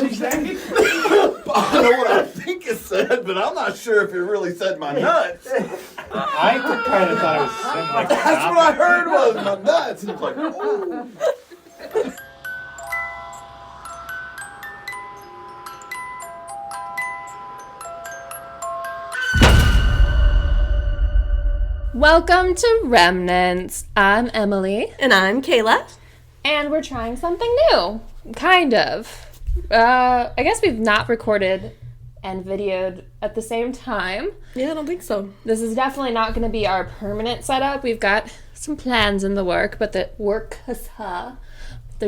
what he said? I know what I think it said, but I'm not sure if it really said my nuts. I kind of thought it was similar. That's what I heard was my nuts. It's like, ooh. Welcome to Remnants. I'm Emily. And I'm Kayla. And we're trying something new. Kind of. I guess we've not recorded and videoed at the same time. Yeah, I don't think so. This is definitely not going to be our permanent setup. We've got some plans in the work, but they're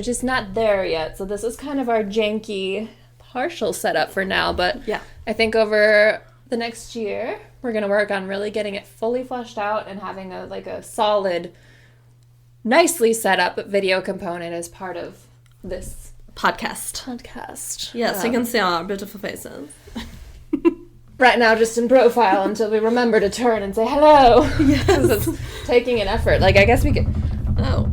just not there yet. So this is kind of our janky partial setup for now. But yeah, I think over the next year, we're going to work on really getting it fully fleshed out and having a solid, nicely set up video component as part of this podcast. Yes, you can see our beautiful faces. Right now, just in profile until we remember to turn and say hello. Yes. It's taking an effort. I guess we could... Oh.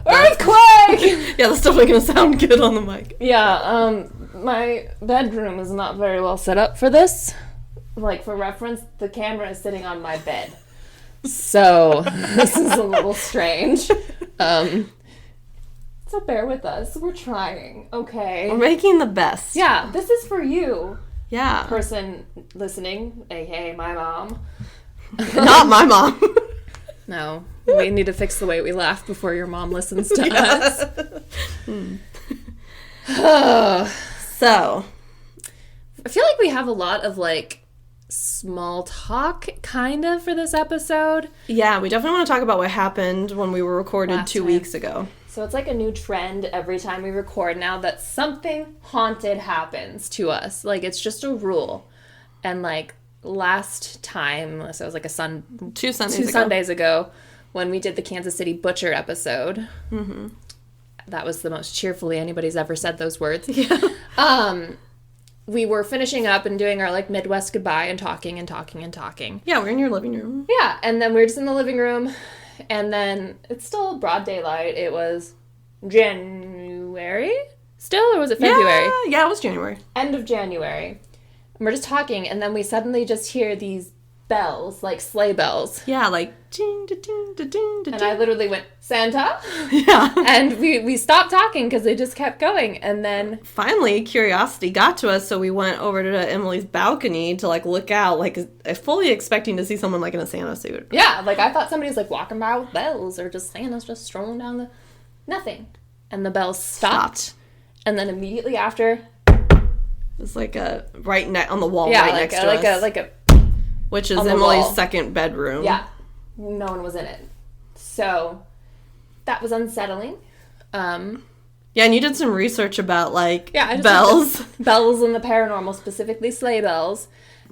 Earthquake! Yeah, that's definitely going to sound good on the mic. Yeah, my bedroom is not very well set up for this. For reference, the camera is sitting on my bed. So, this is a little strange. So bear with us. We're trying, okay? We're making the best. Yeah, this is for you. Yeah. Person listening, aka my mom. Not my mom. No, we need to fix the way we laugh before your mom listens to us. So, I feel like we have a lot of small talk kind of for this episode. Yeah, we definitely want to talk about what happened when we were recorded Last 2 time. weeks ago. So it's like a new trend every time we record now that something haunted happens to us. It's just a rule. And last time, so it was Two Sundays ago, when we did the Kansas City Butcher episode. Mm-hmm. That was the most cheerfully anybody's ever said those words. Yeah. We were finishing up and doing our Midwest goodbye and talking. Yeah, we're in your living room. Yeah, and then we were just in the living room, and then it's still broad daylight. It was January still, or was it February? Yeah, it was January. End of January. And we're just talking, and then we suddenly just hear these bells, sleigh bells. Yeah, ding, da, ding, da, ding, da, And ding. I literally went, Santa? Yeah. And we stopped talking because they just kept going, and then... Finally, curiosity got to us, so we went over to Emily's balcony to, look out, fully expecting to see someone, in a Santa suit. Yeah, I thought somebody was, walking by with bells, or just Santa's just strolling down the... Nothing. And the bells stopped. And then immediately after... It's on the wall right next to us. Which is Emily's second bedroom. Yeah. No one was in it. So, that was unsettling. Yeah, and you did some research about, bells. Bells and the paranormal, specifically sleigh bells.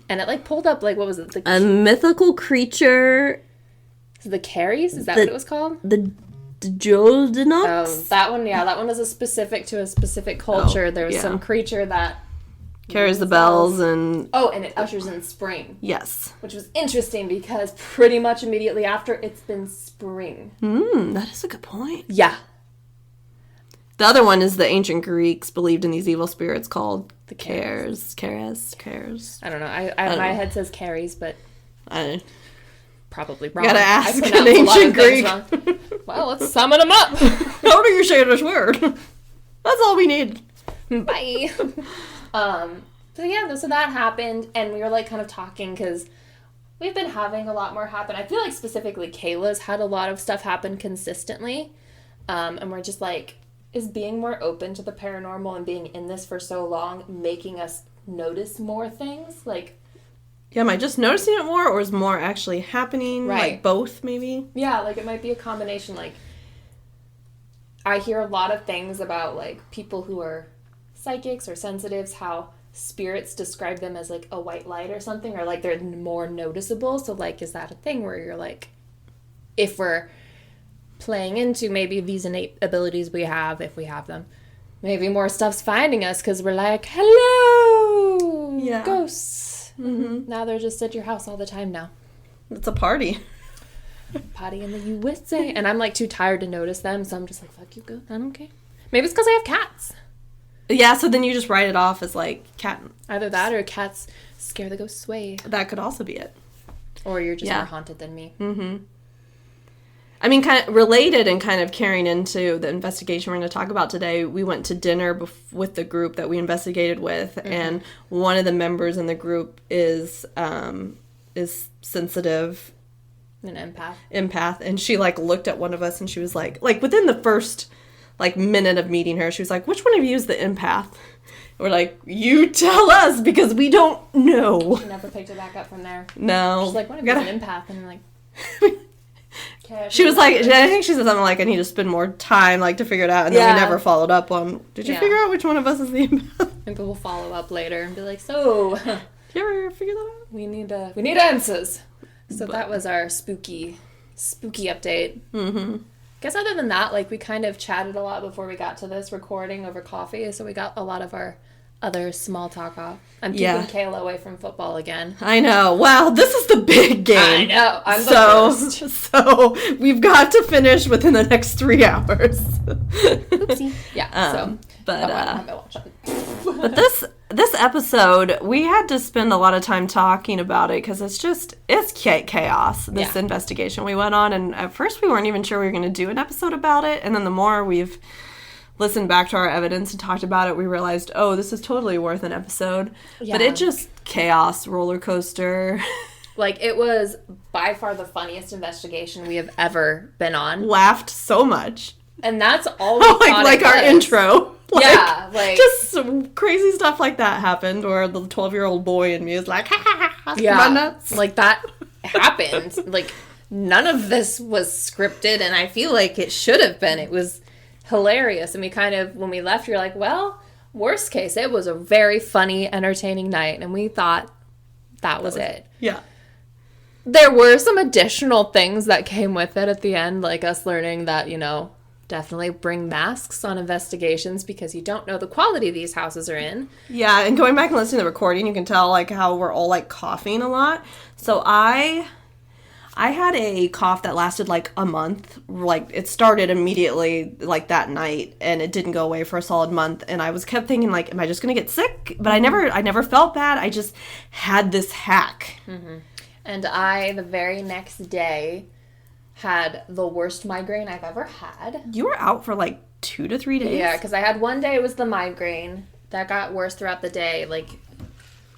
And it, pulled up, what was it? A mythical creature. The Carries? Is that what it was called? The Jodenox? Oh, that one, yeah. That one is specific to a specific culture. Oh, there was some creature that... carries the bells and... Oh, and it ushers in spring. Yes. Which was interesting because pretty much immediately after, it's been spring. That is a good point. Yeah. The other one is the ancient Greeks believed in these evil spirits called the Cares. I don't know. My head says Carries, but... Probably wrong. Gotta ask an ancient Greek. Well, let's summon them up. How do you say this word? That's all we need. Bye. So that happened, and we were kind of talking because we've been having a lot more happen. I feel specifically Kayla's had a lot of stuff happen consistently, and we're just is being more open to the paranormal and being in this for so long making us notice more things? Yeah, am I just noticing it more, or is more actually happening? Right. Both, maybe? Yeah, it might be a combination. I hear a lot of things about, people who are psychics or sensitives, how spirits describe them as, a white light or something, or, they're more noticeable. So, is that a thing where you're, if we're playing into maybe these innate abilities we have, if we have them, maybe more stuff's finding us because we're hello, ghosts. Mm-hmm. Now they're just at your house all the time now. It's a party. Party in the USA. And I'm too tired to notice them, so I'm just fuck you, go. I don't care. Maybe it's because I have cats. Yeah, so then you just write it off as, like, cat. Either that or cats scare the ghosts away. That could also be it. Or you're just more haunted than me. Mm-hmm. I mean, kind of related and kind of carrying into the investigation we're going to talk about today, we went to dinner with the group that we investigated with, and one of the members in the group is sensitive. An Empath. And she, like, looked at one of us and she was like, within the first, like, minute of meeting her, she was like, which one of you is the empath? We're like, you tell us, because we don't know. She never picked it back up from there. No. She's like, what if you're an empath? And I'm like... Okay, she was like, I think she said something like, I need to spend more time, like, to figure it out. And then we never followed up on, did you figure out which one of us is the empath? Maybe we'll follow up later and be like, so... Did you ever figure that out? We need answers. So that was our spooky update. Mm-hmm. Guess other than that, like, we kind of chatted a lot before we got to this recording over coffee, so we got a lot of our other small talk off. I'm keeping Kayla away from football again. I know. Wow, this is the big game. I know. I'm the first. So we've got to finish within the next 3 hours. Oopsie. Yeah. But this episode, we had to spend a lot of time talking about it because it's chaos, this investigation we went on. And at first we weren't even sure we were going to do an episode about it. And then the more we've listened back to our evidence and talked about it, we realized, oh, this is totally worth an episode. Yeah. But it just chaos, roller coaster. Like, it was by far the funniest investigation we have ever been on. Laughed so much. And that's all we thought like our intro. Like just some crazy stuff like that happened, where the 12-year-old boy in me is like, ha ha ha, my nuts. Like, that happened. Like, none of this was scripted, and I feel like it should have been. It was hilarious. And we kind of, when we left, you're like, well, worst case, it was a very funny, entertaining night, and we thought that was it. Yeah. There were some additional things that came with it at the end, like us learning that, definitely bring masks on investigations because you don't know the quality these houses are in. Yeah, and going back and listening to the recording, you can tell, like, how we're all, like, coughing a lot. So I had a cough that lasted, like, a month. Like, it started immediately, like, that night, and it didn't go away for a solid month. And I kept thinking, like, am I just going to get sick? But I never felt bad. I just had this hack. Mm-hmm. And I, the very next day, had the worst migraine I've ever had. You were out for like 2 to 3 days? Yeah, because I had one day it was the migraine. That got worse throughout the day, like,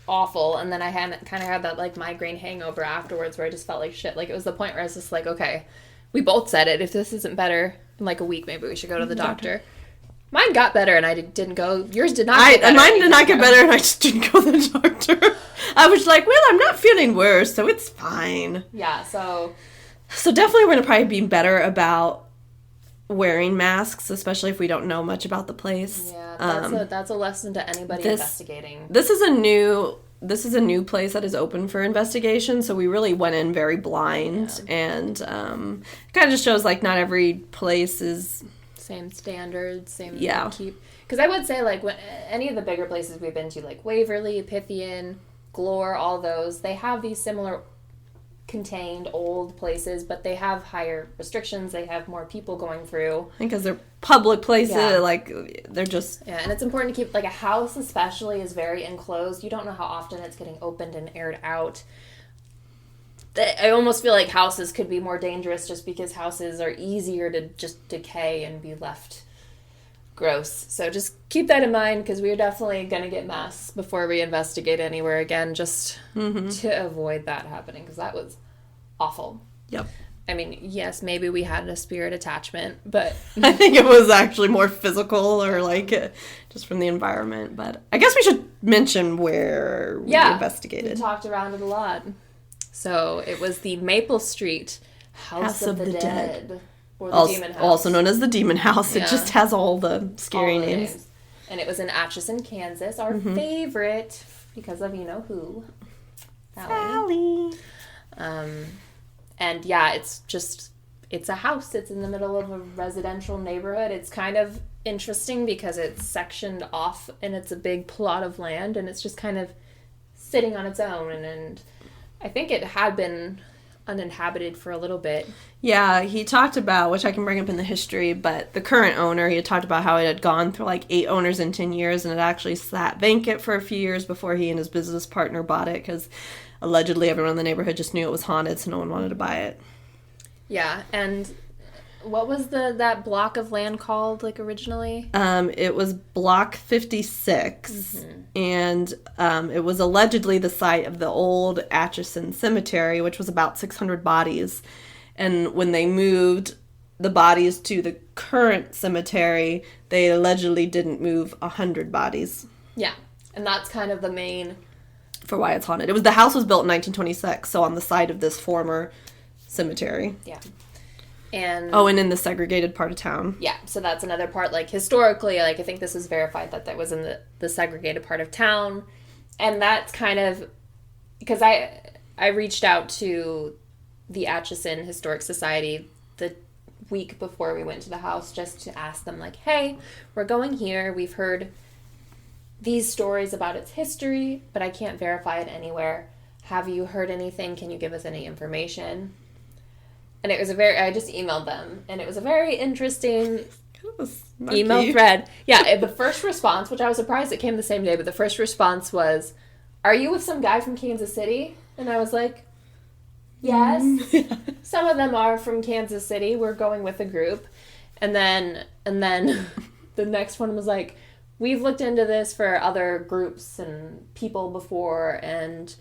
awful. And then I had that, like, migraine hangover afterwards where I just felt like shit. Like, it was the point where I was just like, okay, we both said it. If this isn't better in, like, a week, maybe we should go to the doctor. Mine got better and I didn't go. Yours did not get better. Mine did not get better and I just didn't go to the doctor. I was like, well, I'm not feeling worse, so it's fine. Yeah, So definitely we're going to probably be better about wearing masks, especially if we don't know much about the place. Yeah, that's a lesson to anybody investigating. This is a new place that is open for investigation, so we really went in very blind, and it kind of just shows, like, not every place is... Same standards, keep... Because I would say, like, when any of the bigger places we've been to, like Waverly, Pythian, Glore, all those, they have these similar... contained old places, but they have higher restrictions. They have more people going through. I think because they're public places, like, they're just... Yeah, and it's important to keep, like, a house especially is very enclosed. You don't know how often it's getting opened and aired out. I almost feel like houses could be more dangerous just because houses are easier to just decay and be left gross. So just keep that in mind, because we're definitely going to get masks before we investigate anywhere again, just to avoid that happening, because that was awful. Yep. I mean, yes, maybe we had a spirit attachment, but... I think it was actually more physical or, like, just from the environment. But I guess we should mention where we investigated. We talked around it a lot. So it was the Maple Street House of the Dead. Or the Demon House. Also known as the Demon House. Yeah. It just has all the scary names. And it was in Atchison, Kansas. Our favorite, because of you-know-who. Sally. And yeah, it's a house. It's in the middle of a residential neighborhood. It's kind of interesting because it's sectioned off and it's a big plot of land and it's just kind of sitting on its own. And I think it had been uninhabited for a little bit. Yeah, he talked about, which I can bring up in the history, but the current owner, he had talked about how it had gone through like 8 owners in 10 years, and it actually sat vacant for a few years before he and his business partner bought it, because allegedly everyone in the neighborhood just knew it was haunted, so no one wanted to buy it. Yeah, and what was that block of land called, like, originally? It was Block 56, and it was allegedly the site of the old Atchison cemetery, which was about 600 bodies. And when they moved the bodies to the current cemetery, they allegedly didn't move 100 bodies. Yeah, and that's kind of the main... For why it's haunted. The house was built in 1926, so on the site of this former cemetery. Yeah. And in the segregated part of town. Yeah, so that's another part. Like, historically, like, I think this is verified that was in the segregated part of town. And that's kind of... Because I reached out to the Atchison Historic Society the week before we went to the house just to ask them, like, hey, we're going here. We've heard these stories about its history, but I can't verify it anywhere. Have you heard anything? Can you give us any information? And it was I just emailed them, and it was a very interesting email thread. Yeah, the first response, which I was surprised it came the same day, but the first response was, are you with some guy from Kansas City? And I was like, yes. Some of them are from Kansas City. We're going with a group. And then the next one was like, we've looked into this for other groups and people before, and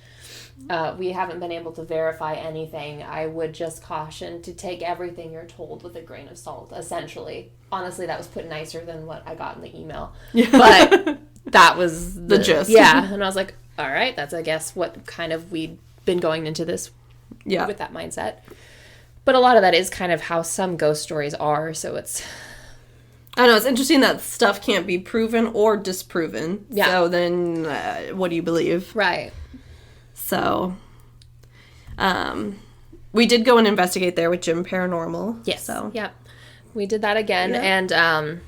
we haven't been able to verify anything. I would just caution to take everything you're told with a grain of salt, essentially. Honestly, that was put nicer than what I got in the email. Yeah. But that was the gist. Yeah, and I was like, all right, that's, I guess, what kind of we'd been going into this with that mindset. But a lot of that is kind of how some ghost stories are, so it's... I know, it's interesting that stuff can't be proven or disproven. Yeah. So then, what do you believe? Right. So, we did go and investigate there with GEM Paranormal. Yes. So. Yep. We did that again. Yeah. And,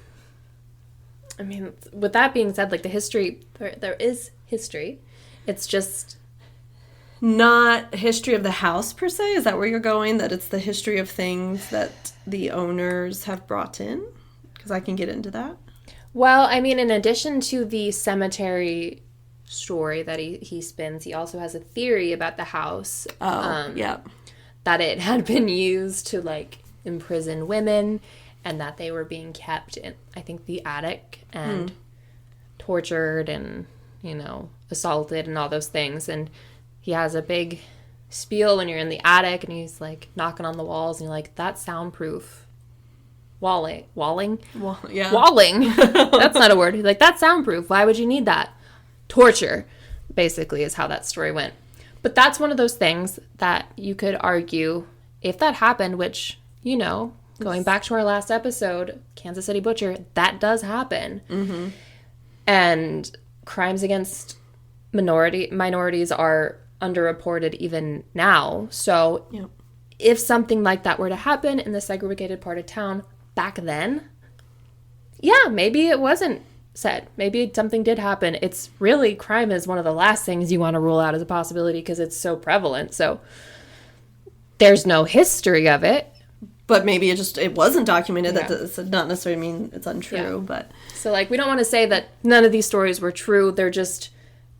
I mean, with that being said, like, the history, there is history. It's just... Not history of the house, per se? Is that where you're going? That it's the history of things that the owners have brought in? Because I can get into that. Well, I mean, in addition to the cemetery story that he spins, he also has a theory about the house. Yeah. That it had been used to, like, imprison women, and that they were being kept in, I think, the attic and tortured and, assaulted and all those things. And he has a big spiel when you're in the attic, and he's, like, knocking on the walls, and you're like, that's soundproof. Walling? Yeah. Walling. That's not a word. He's like, that's soundproof. Why would you need that? Torture, basically, is how that story went. But that's one of those things that you could argue, if that happened, which, going back to our last episode, Kansas City Butcher, that does happen. Mm-hmm. And crimes against minorities are underreported even now. So if something like that were to happen in the segregated part of town back then, maybe it wasn't said. Maybe something did happen. It's really, crime is one of the last things you want to rule out as a possibility because it's so prevalent. So there's no history of it. But maybe it wasn't documented. That does not necessarily mean it's untrue. Yeah. But so, like, we don't want to say that none of these stories were true. They're just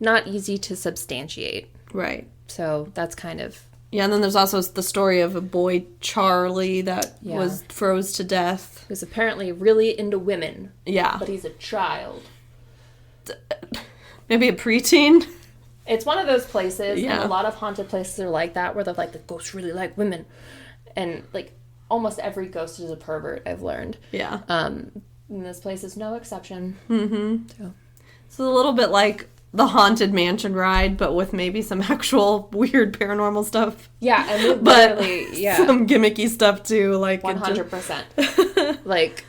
not easy to substantiate. Right. So that's kind of... Yeah, and then there's also the story of a boy, Charlie, that was froze to death. Who's apparently really into women. Yeah. But he's a child. Maybe a preteen? It's one of those places, and a lot of haunted places are like that, where they're like, the ghosts really like women. And, like, almost every ghost is a pervert, I've learned. Yeah. And this place is no exception. Mm-hmm. So it's a little bit like the Haunted Mansion ride, but with maybe some actual weird paranormal stuff. Yeah, and we but literally, some gimmicky stuff too, like 100%. Like,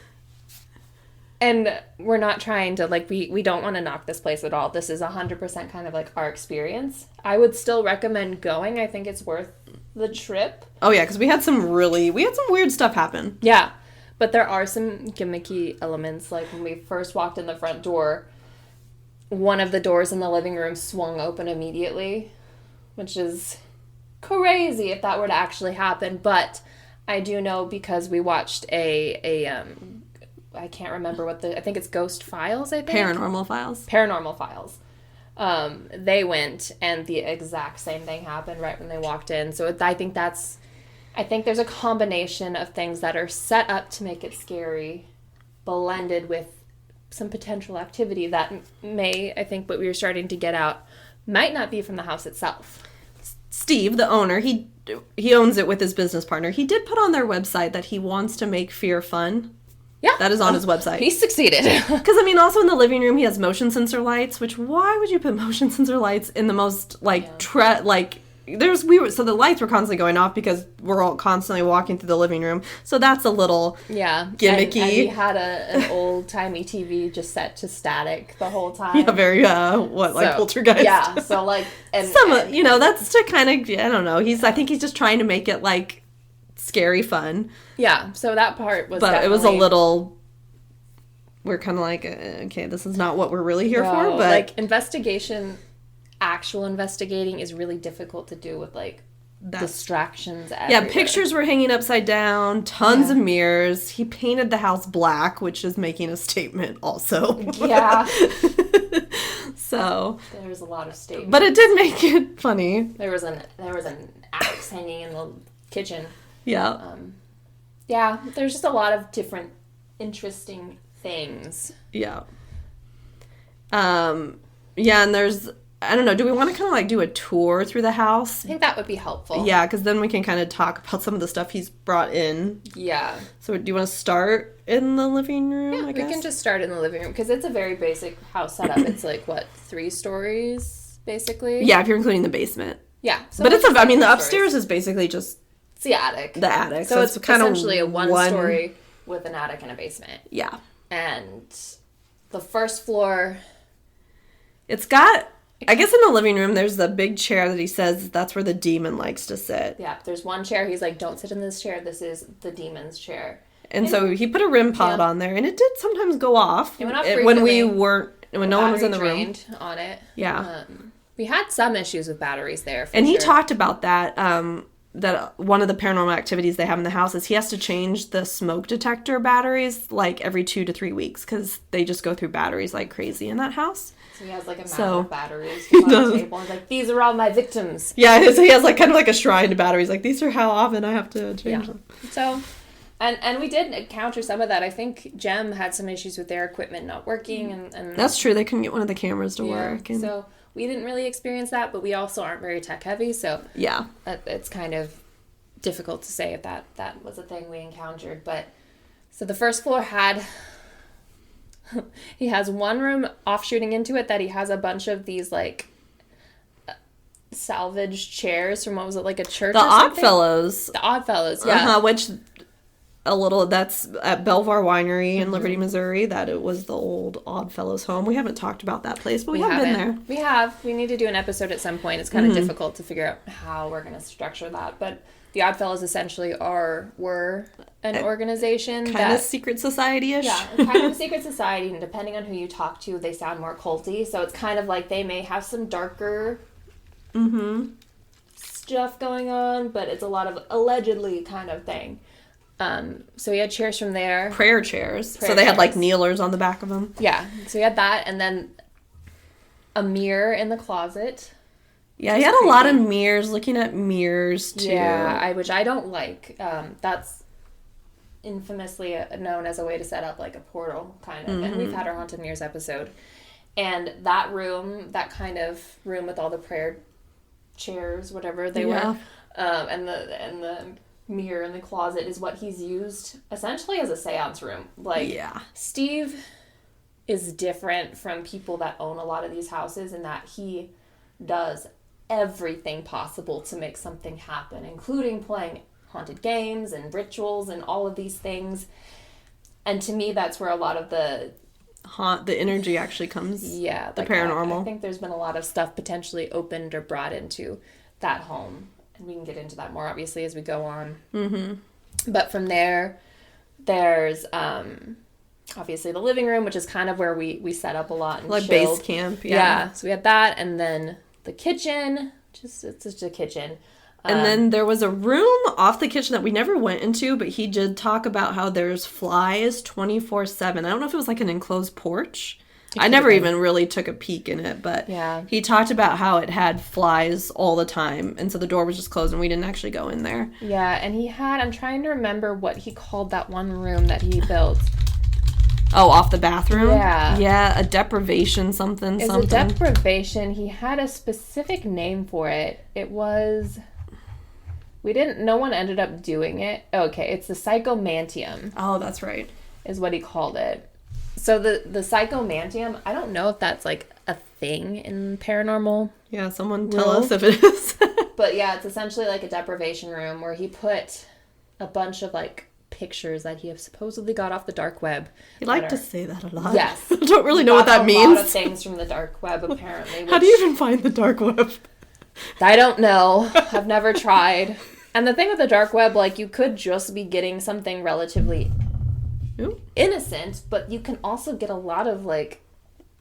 and we're not trying to, like, we don't want to knock this place at all. This is 100% kind of like our experience. I would still recommend going. I think it's worth the trip. Oh yeah, because we had some weird stuff happen. Yeah, but there are some gimmicky elements. Like, when we first walked in the front door, one of the doors in the living room swung open immediately, which is crazy if that were to actually happen, but I do know because we watched I can't remember I think it's Ghost Files, I think. Paranormal Files. Paranormal Files. They went and the exact same thing happened right when they walked in. So I think there's a combination of things that are set up to make it scary, blended with some potential activity that I think what we were starting to get out might not be from the house itself. Steve, the owner, he owns it with his business partner. He did put on their website that he wants to make fear fun. Yeah. That is on his website. He succeeded. Because, I mean, also in the living room, he has motion sensor lights, which why would you put motion sensor lights in the most, so the lights were constantly going off because we're all constantly walking through the living room. So that's a little gimmicky. And he had an old-timey TV just set to static the whole time. Yeah, very, poltergeist. Yeah, so, like... And, that's to kind of, I don't know. I think he's just trying to make it, like, scary fun. Yeah, so that part was But it was a little... We're kind of like, okay, this is not what we're really here for, but... Like, actual investigating is really difficult to do with, like, distractions everywhere. Yeah, pictures were hanging upside down, tons of mirrors. He painted the house black, which is making a statement also. Yeah. So... There's a lot of statements. But it did make it funny. There was an axe hanging in the kitchen. Yeah. Yeah, there's just a lot of different interesting things. Yeah. Yeah, and there's... I don't know, do we want to kind of like do a tour through the house? I think that would be helpful. Yeah, because then we can kind of talk about some of the stuff he's brought in. Yeah. So do you want to start in the living room, I guess? We can just start in the living room because it's a very basic house setup. It's like, 3 stories, basically? Yeah, if you're including the basement. Yeah. So but the upstairs is basically just... It's the attic. The attic. So it's kind of essentially a one-story with an attic and a basement. Yeah. And the first floor... It's got... I guess in the living room, there's the big chair that he says that's where the demon likes to sit. Yeah, there's one chair. He's like, don't sit in this chair. This is the demon's chair. And so he put a REM pod on there, and it did sometimes go off. It went off when no one was in the room. On it. Yeah. We had some issues with batteries there. And he talked about that, that one of the paranormal activities they have in the house is he has to change the smoke detector batteries like every 2 to 3 weeks because they just go through batteries like crazy in that house. So he has like a map of batteries on the table. He's like, these are all my victims. Yeah, so he has like kind of like a shrine to batteries. Like, these are how often I have to change them. So, and we did encounter some of that. I think GEM had some issues with their equipment not working. And that's true. They couldn't get one of the cameras to work. And... So we didn't really experience that, but we also aren't very tech heavy. So yeah, it's kind of difficult to say if that was a thing we encountered. But so the first floor he has one room offshooting into it that he has a bunch of these like salvaged chairs from, what was it, like a church or something? The Oddfellows, yeah. Which that's at Belvoir Winery in Liberty, Missouri, that it was the old Oddfellows home. We haven't talked about that place, but we have been there. We have. We need to do an episode at some point. It's kind of difficult to figure out how we're going to structure that, but the Oddfellows essentially were an organization kind of secret society-ish. Yeah, kind of a secret society, and depending on who you talk to, they sound more culty. So it's kind of like they may have some darker stuff going on, but it's a lot of allegedly kind of thing. So we had chairs from there. Prayer chairs. So they had like kneelers on the back of them. Yeah, so we had that, and then a mirror in the closet. Yeah, he had a lot of mirrors, looking at mirrors, too. Yeah, which I don't like. That's infamously known as a way to set up, like, a portal, kind of. And we've had our Haunted Mirrors episode. And that room, that kind of room with all the prayer chairs, whatever they were, and the mirror in the closet is what he's used, essentially, as a seance room. Like, Steve is different from people that own a lot of these houses in that he does everything possible to make something happen, including playing haunted games and rituals and all of these things. And to me, that's where a lot of the energy actually comes. Yeah, the paranormal. I think there's been a lot of stuff potentially opened or brought into that home, and we can get into that more obviously as we go on. But from there, there's obviously the living room, which is kind of where we set up a lot and like chilled. Base camp. Yeah, so we had that, and then the kitchen, it's just a kitchen. And then there was a room off the kitchen that we never went into, but he did talk about how there's flies 24/7. I don't know if it was like an enclosed porch. I never even really took a peek in it, but he talked about how it had flies all the time. And so the door was just closed and we didn't actually go in there. Yeah, and he had, I'm trying to remember what he called that one room that he built. Oh, off the bathroom? Yeah. Yeah, a deprivation something. It's a deprivation. He had a specific name for it. It was... no one ended up doing it. Okay, it's the psychomantium. Oh, that's right. Is what he called it. So the psychomantium, I don't know if that's like a thing in paranormal. Yeah, someone tell us if it is. But yeah, it's essentially like a deprivation room where he put a bunch of like pictures that he supposedly got off the dark web. You like to say that a lot. Yes. I don't really know what that means. A lot of things from the dark web, apparently. How do you even find the dark web? I don't know. I've never tried. And the thing with the dark web, like, you could just be getting something relatively innocent, but you can also get a lot of, like...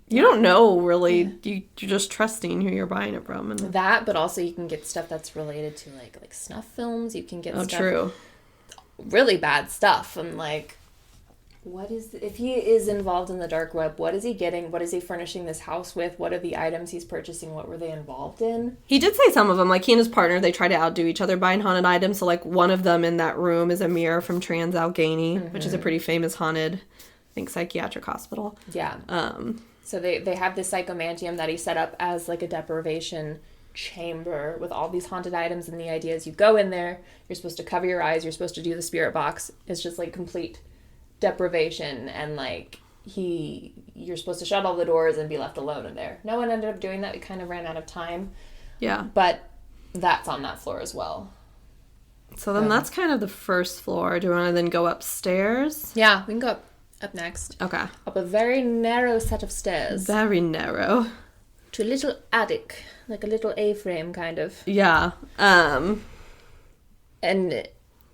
You don't know, really. You're just trusting who you're buying it from. And that, but also you can get stuff that's related to, like snuff films. You can get stuff... true. Really bad stuff. And, like, if he is involved in the dark web, what is he getting? What is he furnishing this house with? What are the items he's purchasing? What were they involved in? He did say some of them, like he and his partner, they try to outdo each other buying haunted items. So like one of them in that room is a mirror from Trans-Allegheny, which is a pretty famous haunted, I think, psychiatric hospital. Yeah. So they have this psychomantium that he set up as like a deprivation chamber with all these haunted items, and the idea is you go in there, you're supposed to cover your eyes, you're supposed to do the spirit box. It's just like complete deprivation, and like you're supposed to shut all the doors and be left alone in there. No one ended up doing that. We kind of ran out of time. Yeah. But that's on that floor as well. So then that's kind of the first floor. Do you want to then go upstairs? Yeah, we can go up next. Okay. Up a very narrow set of stairs. Very narrow. To a little attic, like a little A-frame kind of. Yeah. And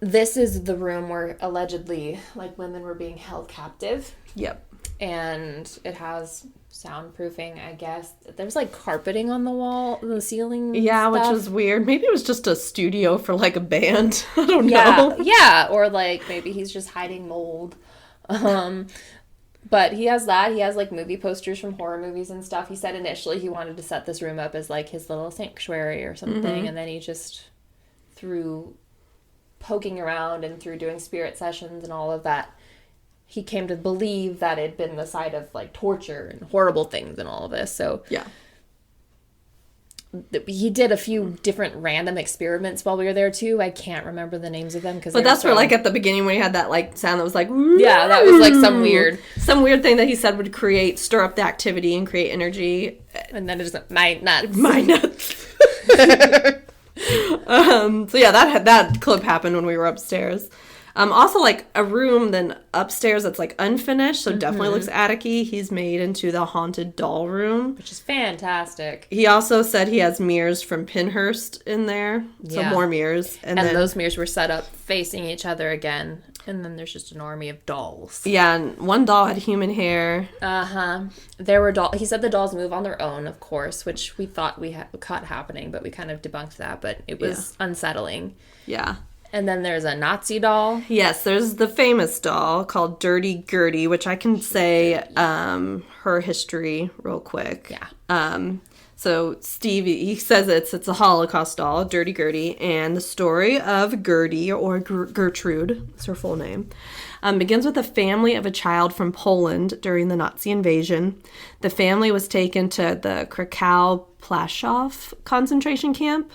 this is the room where allegedly, like, women were being held captive. Yep. And it has soundproofing, I guess. There's, like, carpeting on the wall, the ceiling. Yeah, stuff. Which was weird. Maybe it was just a studio for, like, a band. I don't know. Yeah, or, like, maybe he's just hiding mold. But he has that. He has, like, movie posters from horror movies and stuff. He said initially he wanted to set this room up as, like, his little sanctuary or something. And then he just, through poking around and through doing spirit sessions and all of that, he came to believe that it had been the site of, like, torture and horrible things and all of this. So yeah, he did a few different random experiments while we were there too. I can't remember the names of them but that's where, like, at the beginning when he had that, like, sound that was like, yeah, that was like some weird thing that he said would stir up the activity and create energy, and then it just my nuts. So yeah, that clip happened when we were upstairs. Also, like, a room then upstairs that's, like, unfinished, so definitely looks attic-y. He's made into the haunted doll room, which is fantastic. He also said he has mirrors from Pinhurst in there, so more mirrors. And then, those mirrors were set up facing each other again, and then there's just an army of dolls. Yeah, and one doll had human hair. There were dolls. He said the dolls move on their own, of course, which we thought we caught happening, but we kind of debunked that, but it was unsettling. Yeah. And then there's a Nazi doll. Yes, there's the famous doll called Dirty Gertie, which I can say her history real quick. Yeah. So Steve, he says it's a Holocaust doll, Dirty Gertie, and the story of Gertie, or Gertrude, is her full name, begins with a family of a child from Poland during the Nazi invasion. The family was taken to the Krakow-Plaszow concentration camp,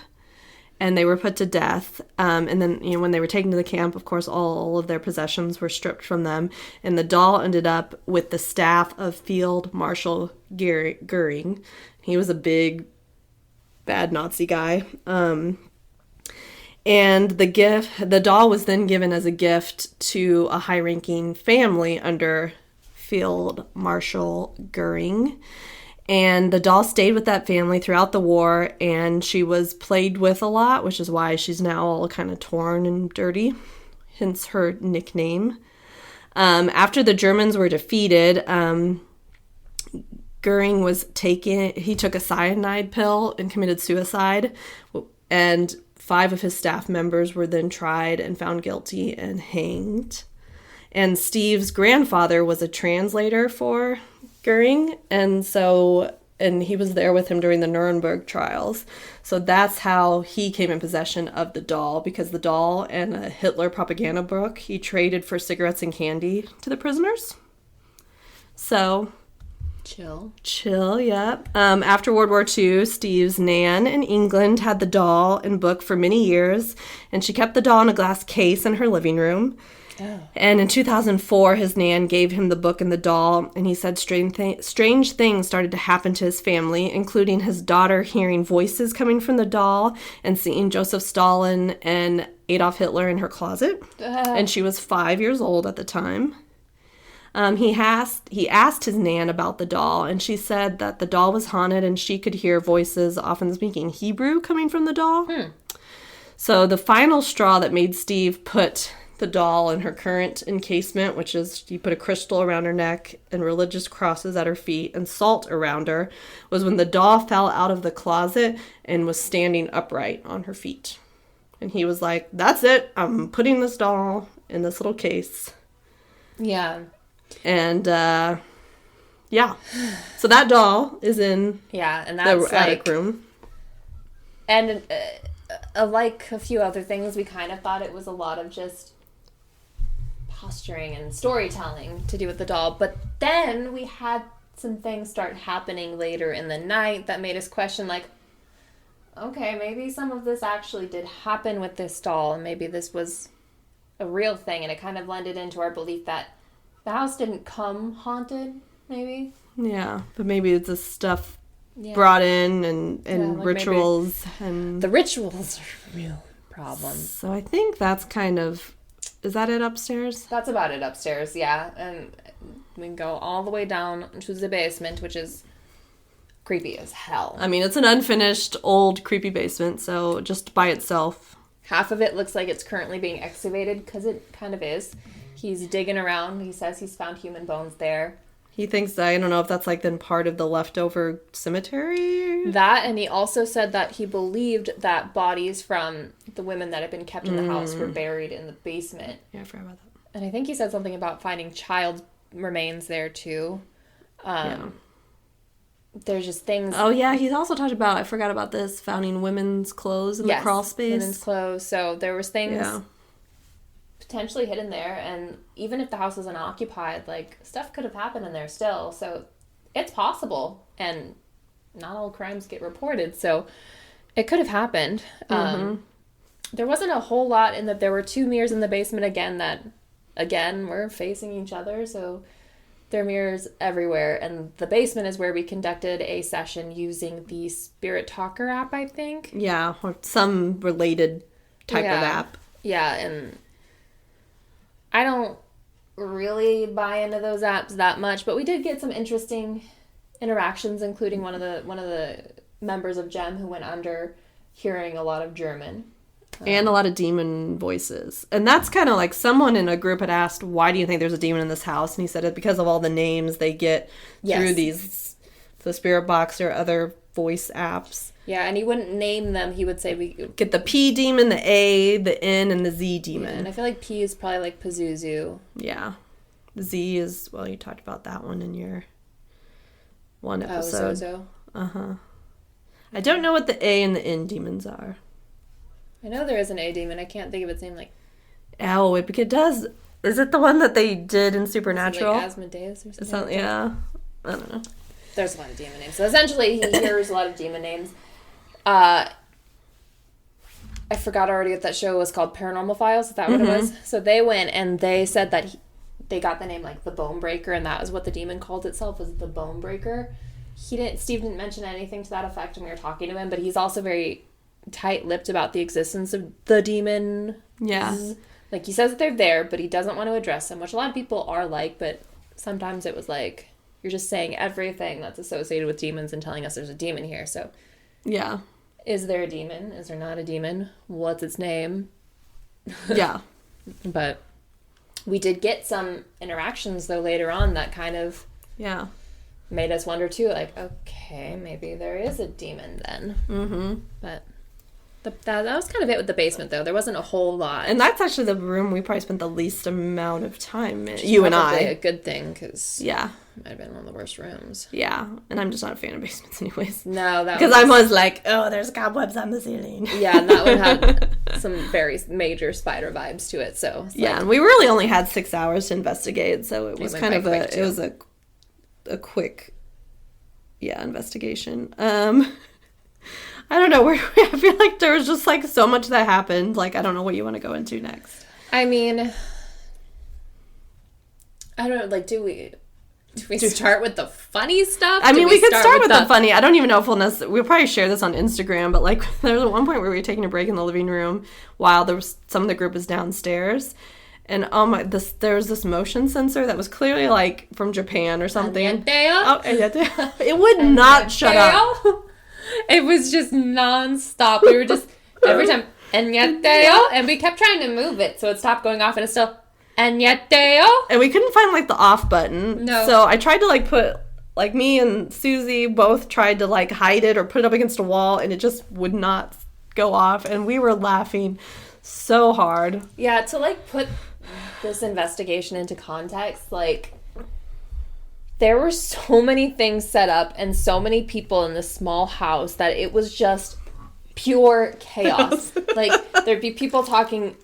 and they were put to death. And then, when they were taken to the camp, of course, all of their possessions were stripped from them. And the doll ended up with the staff of Field Marshal Goering. He was a big, bad Nazi guy. And the doll was then given as a gift to a high-ranking family under Field Marshal Goering. And the doll stayed with that family throughout the war, and she was played with a lot, which is why she's now all kind of torn and dirty, hence her nickname. After the Germans were defeated, Goering took a cyanide pill and committed suicide, and 5 of his staff members were then tried and found guilty and hanged. And Steve's grandfather was a translator for Goering, and he was there with him during the Nuremberg trials. So that's how he came in possession of the doll, because the doll and a Hitler propaganda book he traded for cigarettes and candy to the prisoners. So... Chill, yep. After World War II, Steve's Nan in England had the doll and book for many years, and she kept the doll in a glass case in her living room. Oh. And in 2004, his Nan gave him the book and the doll, and he said strange things started to happen to his family, including his daughter hearing voices coming from the doll and seeing Joseph Stalin and Adolf Hitler in her closet. And she was 5 years old at the time. He asked his Nan about the doll, and she said that the doll was haunted and she could hear voices, often speaking Hebrew, coming from the doll. So the final straw that made Steve put the doll in her current encasement, which is you put a crystal around her neck and religious crosses at her feet and salt around her, was when the doll fell out of the closet and was standing upright on her feet. And he was like, that's it. I'm putting this doll in this little case. Yeah. And, yeah. So that doll is in and that's the attic room. And like a few other things, we kind of thought it was a lot of just posturing and storytelling to do with the doll. But then we had some things start happening later in the night that made us question, like, okay, maybe some of this actually did happen with this doll, and maybe this was a real thing. And it kind of blended into our belief that the house didn't come haunted, maybe. Yeah, but maybe it's the stuff brought in and like rituals. And the rituals are a real problem. So I think that's kind of... Is that it upstairs? That's about it upstairs, yeah. And we can go all the way down to the basement, which is creepy as hell. I mean, it's an unfinished, old, creepy basement, so just by itself. Half of it looks like it's currently being excavated, because it kind of is. He's digging around. He says he's found human bones there. He thinks, I don't know if that's like then part of the leftover cemetery. That, and he also said that he believed that bodies from the women that had been kept in the house were buried in the basement. Yeah, I forgot about that. And I think he said something about finding child remains there too. There's just things. Oh yeah, he's also talked about, I forgot about this, finding women's clothes in the crawl space. Women's clothes. So there was things potentially hidden there, and even if the house was unoccupied, like, stuff could have happened in there still. So it's possible, and not all crimes get reported, so it could have happened. There wasn't a whole lot in that there were 2 mirrors in the basement again were facing each other, so there are mirrors everywhere. And the basement is where we conducted a session using the Spirit Talker app, I think. Yeah, or some related type of app. Yeah, and I don't really buy into those apps that much, but we did get some interesting interactions, including one of the members of GEM who went under, hearing a lot of German. And a lot of demon voices. And that's kind of like someone in a group had asked, why do you think there's a demon in this house? And he said it's because of all the names they get through the Spirit Box or other voice apps. Yeah, and he wouldn't name them. He would say we get the P demon, the A, the N, and the Z demon. Yeah, and I feel like P is probably like Pazuzu. Yeah. The Z is, well, you talked about that one in your one episode. Oh, Zozo. Uh-huh. I don't know what the A and the N demons are. I know there is an A demon. I can't think of its name. Like, oh, it does. Is it the one that they did in Supernatural? Like Asmodeus or something? Yeah. I don't know. There's a lot of demon names. So essentially, he hears a lot of demon names. I forgot already what that show was called. Paranormal Files. Is that what it was? So they went and they said that they got the name like the Bone Breaker, and that was what the demon called itself, was the Bone Breaker. Steve didn't mention anything to that effect when we were talking to him, but he's also very tight-lipped about the existence of the demon. Yeah. Like, he says that they're there, but he doesn't want to address them, which a lot of people are like, but sometimes it was like, you're just saying everything that's associated with demons and telling us there's a demon here. So, yeah. Is there a demon? Is there not a demon? What's its name? Yeah. But we did get some interactions, though, later on that kind of made us wonder, too, like, okay, maybe there is a demon then. But That was kind of it with the basement, though. There wasn't a whole lot. And that's actually the room we probably spent the least amount of time in. Which You is and I. probably a good thing, because Yeah. it might have been one of the worst rooms. Yeah. And I'm just not a fan of basements anyways. No, that Because I was like, oh, there's cobwebs on the ceiling. Yeah, and that one had some very major spider vibes to it, so... Yeah, and we really only had 6 hours to investigate, so it was went kind by of quick, too. it was a quick, investigation. I don't know, I feel like there was just, like, so much that happened. Like, I don't know what you want to go into next. I mean... I don't know, like, do we start with the funny stuff? I mean, we could start with the the funny. I don't even know if we'll probably share this on Instagram, but, like, there was one point where we were taking a break in the living room while some of the group was downstairs. And there was this motion sensor that was clearly, like, from Japan or something. It would not shut up. It was just nonstop. We were just, every time, and we kept trying to move it so it stopped going off, and it's still, and we couldn't find, like, the off button. No. So I tried to, like, put, like, me and Susie both tried to, like, hide it or put it up against a wall, and it just would not go off, and we were laughing so hard. Yeah, to, like, put this investigation into context, like, there were so many things set up and so many people in this small house that it was just pure chaos. Like, there'd be people talking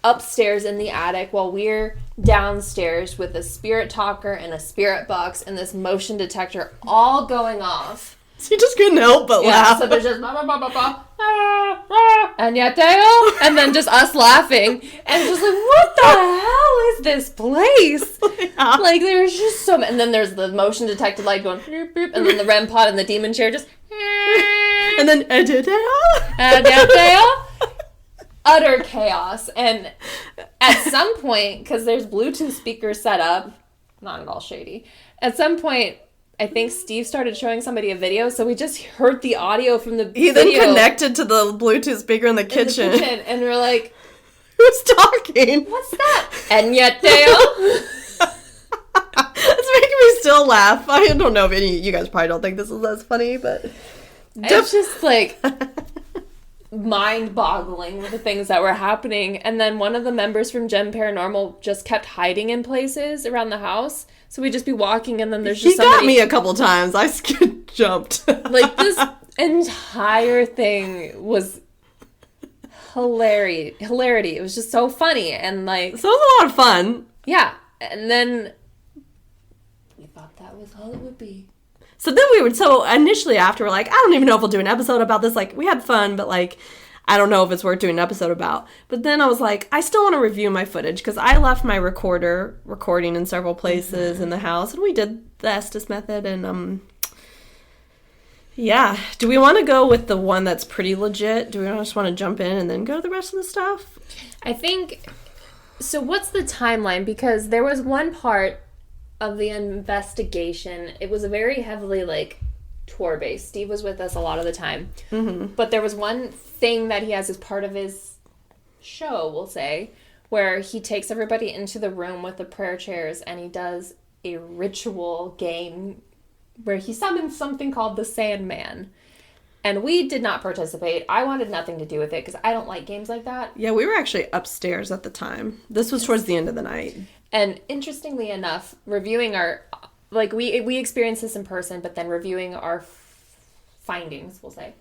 upstairs in the attic while we're downstairs with a spirit talker and a spirit box and this motion detector all going off. So you just couldn't help but laugh. So there's just blah, blah, blah, blah, blah, and and then just us laughing, and just like, what the hell is this place? Yeah. Like, there's just so many, and then there's the motion detected light going boop, boop, and then the REM pod and the demon chair just and then utter chaos. And at some point, because there's Bluetooth speakers set up, not at all shady, at some point I think Steve started showing somebody a video, so we just heard the audio from the video. He then connected to the Bluetooth speaker in the kitchen. And we're like, who's talking? What's that? And yet, Dale. It's making me still laugh. I don't know if you guys probably don't think this is as funny, but... It's just, like, mind-boggling with the things that were happening. And then one of the members from GEM Paranormal just kept hiding in places around the house. So we'd just be walking, and then there's just somebody... He got me a couple times. I jumped. Like, this entire thing was hilarity. It was just so funny, and, like... So it was a lot of fun. Yeah. And then we thought that was all it would be. So then initially after, we're like, I don't even know if we'll do an episode about this. Like, we had fun, but, like... I don't know if it's worth doing an episode about. But then I was like, I still want to review my footage because I left my recording in several places in the house. And we did the Estes method. And, yeah. Do we want to go with the one that's pretty legit? Do we just want to jump in and then go to the rest of the stuff? I think... So what's the timeline? Because there was one part of the investigation. It was a very heavily, like... tour-based. Steve was with us a lot of the time. Mm-hmm. But there was one thing that he has as part of his show, we'll say, where he takes everybody into the room with the prayer chairs and he does a ritual game where he summons something called the Sandman. And we did not participate. I wanted nothing to do with it because I don't like games like that. Yeah, we were actually upstairs at the time. This was towards the end of the night. And interestingly enough, reviewing our... Like, we experienced this in person, but then reviewing our findings, we'll say,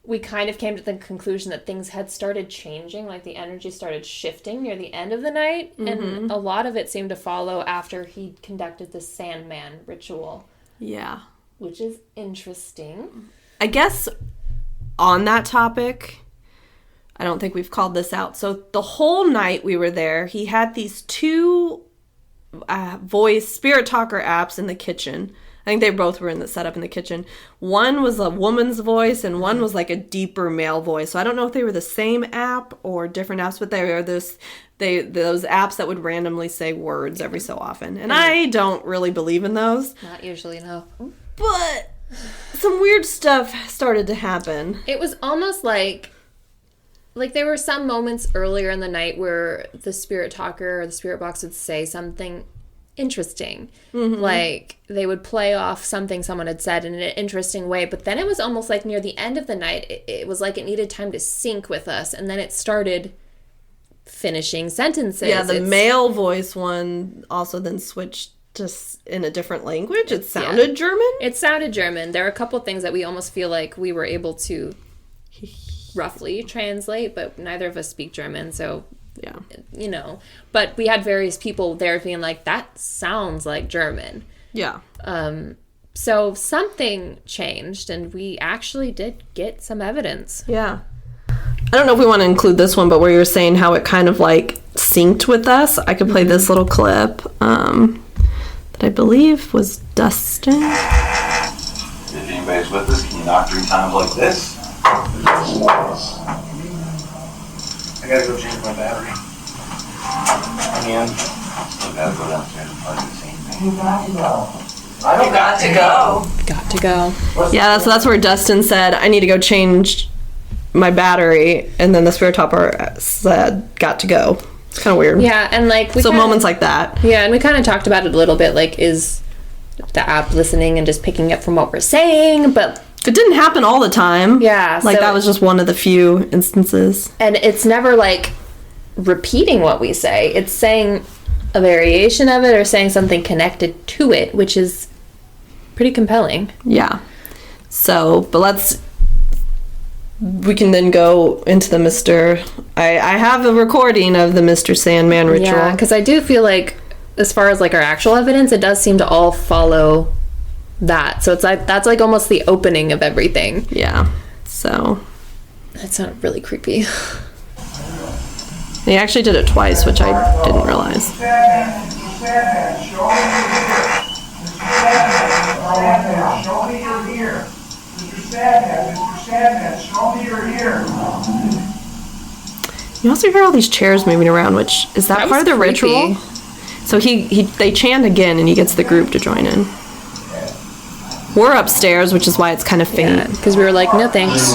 we kind of came to the conclusion that things had started changing, like the energy started shifting near the end of the night, mm-hmm. and a lot of it seemed to follow after he conducted the Sandman ritual. Yeah. Which is interesting. I guess on that topic, I don't think we've called this out. So the whole night we were there, he had these two voice spirit talker apps in the kitchen. I think they both were in the setup in the kitchen. One was a woman's voice and one was like a deeper male voice. So I don't know if they were the same app or different apps, but they were those apps that would randomly say words every so often. And I don't really believe in those. Not usually, no. But some weird stuff started to happen. It was almost like there were some moments earlier in the night where the spirit talker or the spirit box would say something interesting. Like, they would play off something someone had said in an interesting way, but then it was almost like near the end of the night, it was like it needed time to sync with us, and then it started finishing sentences. Yeah, the male voice one also then switched to in a different language. It sounded German? It sounded German. There are a couple things that we almost feel like we were able to roughly translate, but neither of us speak German, so... Yeah. You know, but we had various people there being like, that sounds like German. Yeah. So something changed, and we actually did get some evidence. Yeah. I don't know if we want to include this one, but where you're saying how it kind of like synced with us, I could play this little clip that I believe was Dustin. If anybody's with us, can you knock 3 times like this? I gotta go change my battery. Again. Still gotta go downstairs and plug the same thing. You got to go. I don't got to go. Got to go. Yeah, so that's where Dustin said, I need to go change my battery, and then the Spirit Topper said, got to go. It's kind of weird. Yeah, and like... moments like that. Yeah, and we kind of talked about it a little bit, like, is the app listening and just picking up from what we're saying, but... It didn't happen all the time. Yeah. Like, that was just one of the few instances. And it's never, like, repeating what we say. It's saying a variation of it or saying something connected to it, which is pretty compelling. Yeah. So, but we can then go into the Mr. I have a recording of the Mr. Sandman ritual. Yeah, because I do feel like, as far as, like, our actual evidence, it does seem to all follow... that. So it's like that's like almost the opening of everything. Yeah. So that sounded really creepy. They actually did it twice, which I didn't realize. Show me your ear. Mr. Sandman, show me your ear. You also hear all these chairs moving around, which is that part of the creepy. ritual? So they chant again, and he gets the group to join in. We're upstairs, which is why it's kind of faint. Because we were like, no thanks.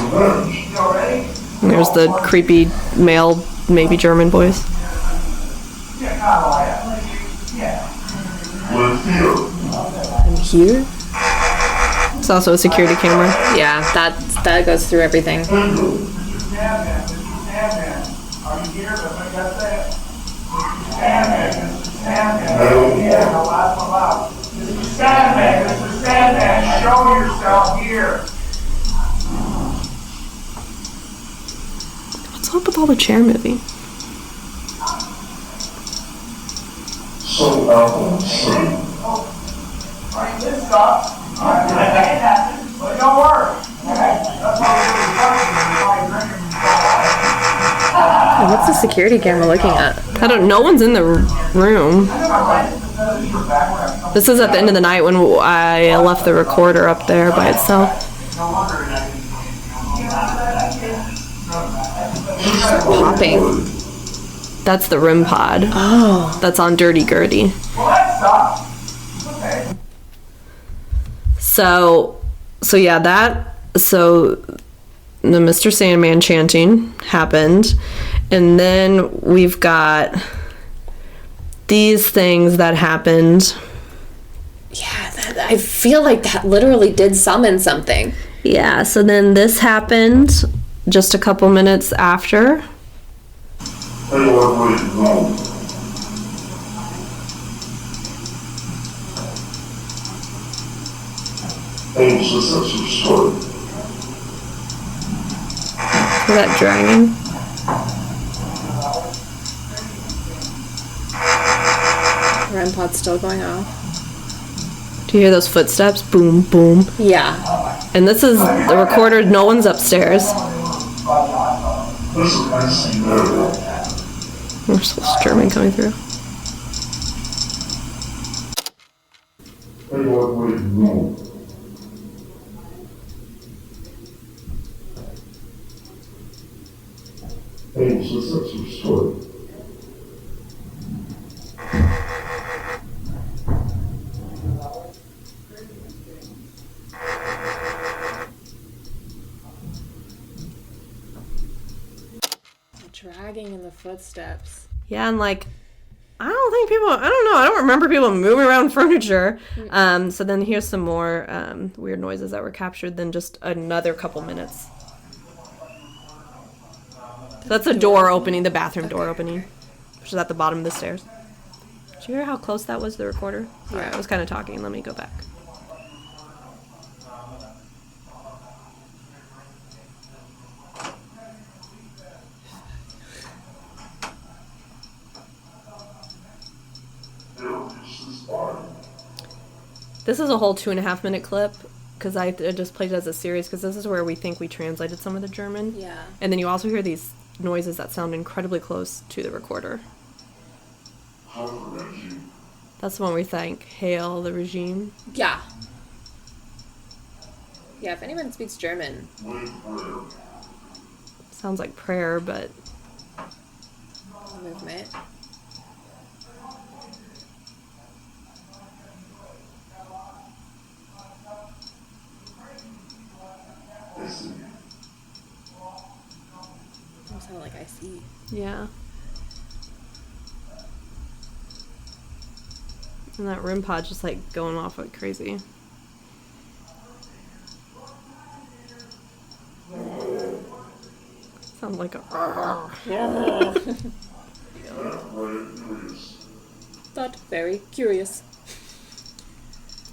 And there's the creepy male, maybe German voice. I'm here? It's also a security camera. Yeah, that goes through everything. Mr. Sandman, are you here? I got that. Mr. Sandman, yeah, loud. Mr. Sandman, show yourself here. What's up with all the chair moving? Right, this stuff. But don't worry. That's And what's the security camera looking at? I don't. No one's in the room. This is at the end of the night when I left the recorder up there by itself. Popping. That's the REM pod. Oh. That's on Dirty Gertie. So yeah, so the Mr. Sandman chanting happened, and then we've got these things that happened. Yeah, I feel like that literally did summon something. Yeah, so then this happened just a couple minutes after. For that dragon. REM pod's still going off. Do you hear those footsteps? Boom, boom. Yeah. And this is the recorder. No one's upstairs. There's this German coming through. Dragging in the footsteps. Yeah, and like I don't remember people moving around furniture. So then here's some more weird noises that were captured, then just another couple minutes. So that's a door opening, the bathroom door opening, which is at the bottom of the stairs. Did you hear how close that was to the recorder? Yeah. All right, I was kind of talking. Let me go back. This is a whole 2.5 minute clip because I just played it as a series because this is where we think we translated some of the German. Yeah. And then you also hear these noises that sound incredibly close to the recorder. That's the one we think, hail the regime. Yeah. Yeah, if anyone speaks German. Sounds like prayer, but... movement. It sounded like I see. Yeah. And that REM pod just like going off like crazy. Sounds like a... But very curious.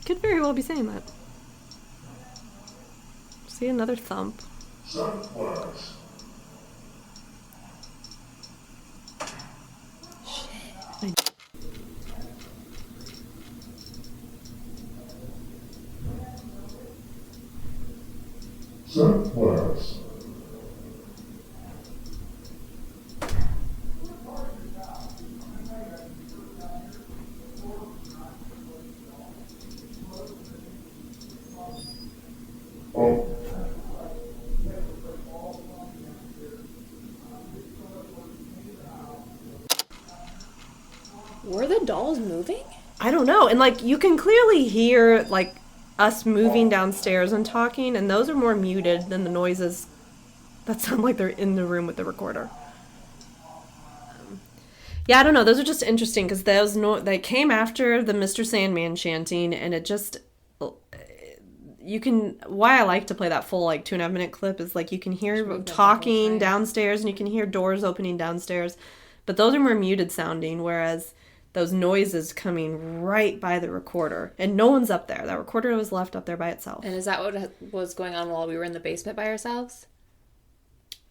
Could very well be saying that. See another thump. Sunflowers. Were the dolls moving? I don't know. And like you can clearly hear like us moving downstairs and talking, and those are more muted than the noises that sound like they're in the room with the recorder. Yeah, I don't know. Those are just interesting because those they came after the Mr. Sandman chanting, and it just you can. Why I like to play that full like 2.5 minute clip is like you can hear talking downstairs and you can hear doors opening downstairs, but those are more muted sounding, whereas those noises coming right by the recorder, and no one's up there. That recorder was left up there by itself. And is that what was going on while we were in the basement by ourselves?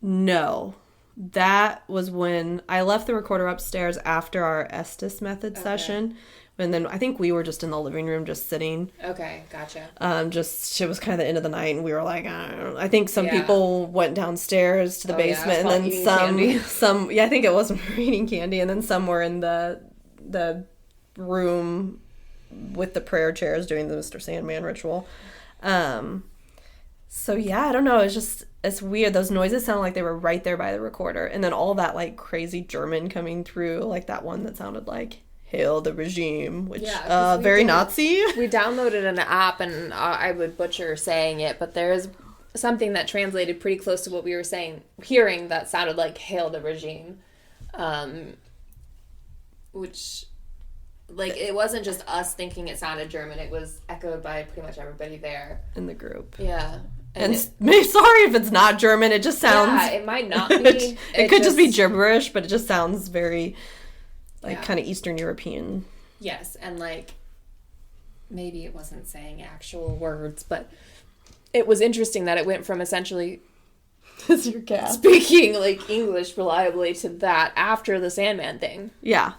No. That was when I left the recorder upstairs after our Estes method session. And then I think we were just in the living room just sitting. Okay, gotcha. It was kind of the end of the night, and we were like, I don't know. I think some people went downstairs to the basement, and then some, I think it was eating candy, and then some were in the room with the prayer chairs doing the Mr. Sandman ritual. So yeah, I don't know. It's weird. Those noises sound like they were right there by the recorder. And then all that like crazy German coming through, like that one that sounded like hail the regime, which very Nazi. We downloaded an app, and I would butcher saying it, but there is something that translated pretty close to what we were hearing that sounded like hail the regime. Which, like, it wasn't just us thinking it sounded German. It was echoed by pretty much everybody there. In the group. Yeah. And sorry if it's not German. It just sounds... Yeah, it might not be. it could just be gibberish, but it just sounds very, like, kind of Eastern European. Yes, and, like, maybe it wasn't saying actual words, but it was interesting that it went from essentially... Is your cat speaking, like, English reliably to that after the Sandman thing. Yeah.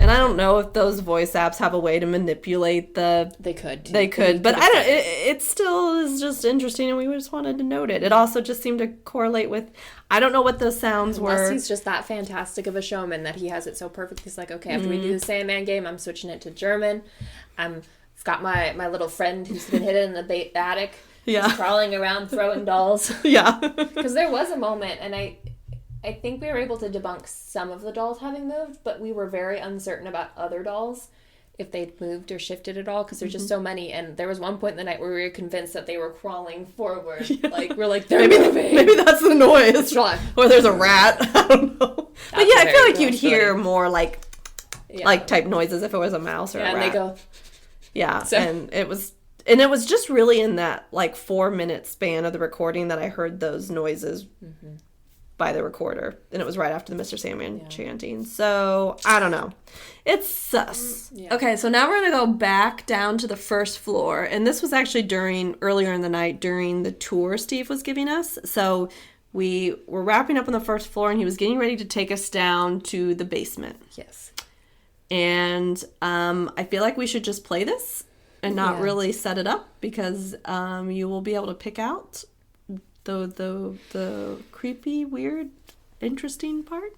And I don't know if those voice apps have a way to manipulate the... They could. But I don't... It still is just interesting, and we just wanted to note it. It also just seemed to correlate with... I don't know what those sounds were. Unless he's just that fantastic of a showman that he has it so perfect. He's like, okay, after we do the Sandman game, I'm switching it to German. I've got my little friend who's been hidden in the attic. Yeah. He's crawling around throwing dolls. Yeah. Because there was a moment, and I think we were able to debunk some of the dolls having moved, but we were very uncertain about other dolls, if they'd moved or shifted at all, because there's just so many. And there was one point in the night where we were convinced that they were crawling forward. Yeah. Like, we're like, they're moving. Maybe that's the noise. Wrong. Or there's a rat. I don't know. But yeah, I feel like you'd hear more like like type noises if it was a mouse or a rat. And they go, Yeah, So- and it was just really in that like 4-minute span of the recording that I heard those noises by the recorder, and it was right after the Mr. Sandman chanting. So I don't know, it's sus. Okay, so now we're gonna go back down to the first floor, and this was actually earlier in the night during the tour Steve was giving us. So we were wrapping up on the first floor, and he was getting ready to take us down to the basement. yes. And I feel like we should just play this and not really set it up, because you will be able to pick out the creepy, weird, interesting part.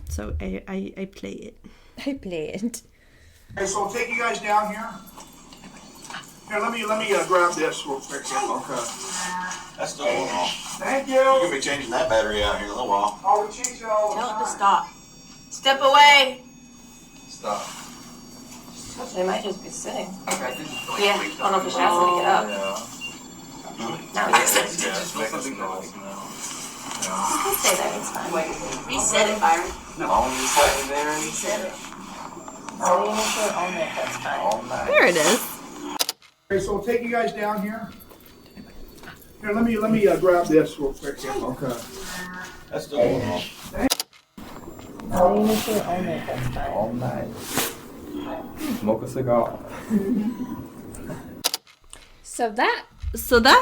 So I play it. I play it. Okay, so I'll take you guys down here. Here, let me grab this real quick. Okay. That's still going on. Thank You're you. gonna be changing that battery out here in a little while. Oh, we change it all the Tell it time. to stop. Step away. Stop. They might just be sitting. Yeah, I don't know if the shafts gonna get up. No, it's just It's making some noise. stay there. It's fine. Reset it, Byron. Long as it's there. Reset it. Oh, you need to own it. That's fine. All night. There it is. Okay, so I'll take you guys down here. Here, let me grab this real quick. Okay. That's still going on. Oh, you need to own it. That's fine. All night. Smoke a cigar. So that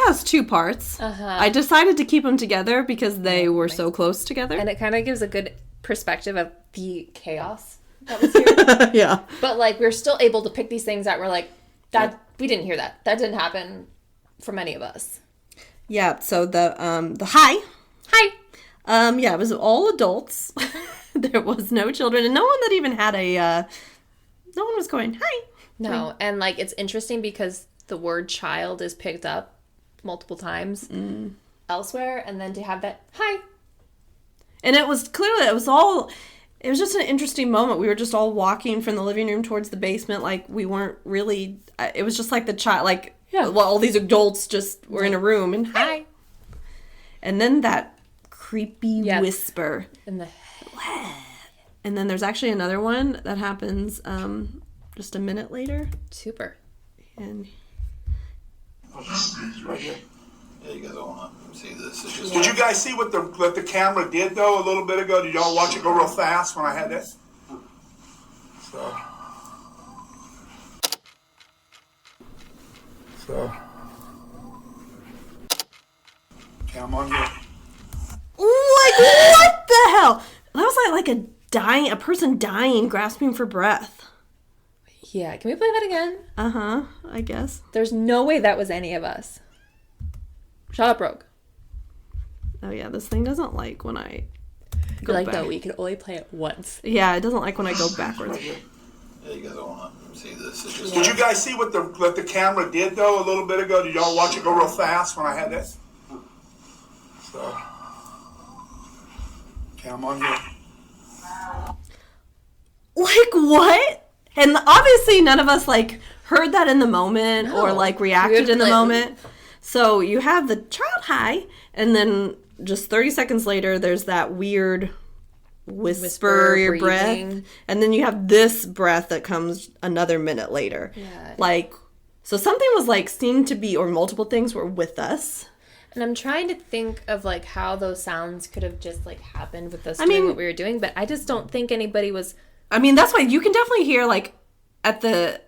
has 2 parts. I decided to keep them together because they were so close together. and it kind of gives a good perspective of the chaos that was here. Yeah. But like we're still able to pick these things out. We're like, that we didn't hear that. That didn't happen from any of us. Yeah, so the hi. Hi. Yeah, it was all adults. There was no children, and no one that even had no one was going, hi. No, and like it's interesting because the word child is picked up multiple times elsewhere, and then to have that hi. And it was clearly, it was just an interesting moment. We were just all walking from the living room towards the basement. Like, we weren't really, it was just like the child, like, well, all these adults just were in a room and hi. And then that creepy whisper. And And then there's actually another one that happens just a minute later. super. And Right here. Yeah, you guys all want to see this. It's just Did you guys see what the camera did though a little bit ago? Did y'all watch it go real fast when I had this? So. Come on here. like, what the hell? That was like a person dying, grasping for breath. Yeah, can we play that again? I guess. There's no way that was any of us. Shut up, Rogue. Oh yeah, this thing doesn't like when I go You're like, back. no, we can only play it once. Yeah, it doesn't like when I go backwards. yeah, you guys all want to see this. It's just Did you guys see what the camera did though a little bit ago? Did y'all watch it go real fast when I had this? So. Come on here. Like, what? And obviously none of us like heard that in the moment or like reacted in the moment. So you have the child high, and then just 30 seconds later there's that weird whisper your breathing. breath, and then you have this breath that comes another minute later. Yeah. Like, so something was like seemed to be, or multiple things were with us. And I'm trying to think of like how those sounds could have just like happened with us doing what we were doing, but I just don't think anybody was. I mean, that's why you can definitely hear like at the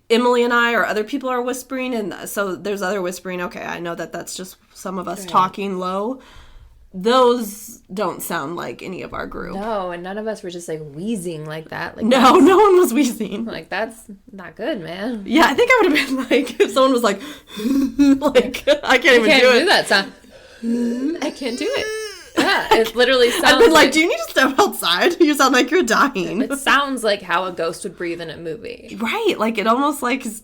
Emily and I or other people are whispering, and so there's other whispering. Okay, I know that that's just some of us talking low. Those don't sound like any of our group. No, and none of us were just like wheezing like that. Like No, no one was wheezing. Like that's not good, man. Yeah, I think I would have been like, if someone was like, like, I can't even do it. that sound. I can't do it. Yeah, it literally sounds I've been like, do you need to step outside? You sound like you're dying. It sounds like how a ghost would breathe in a movie. Right, like it almost like is,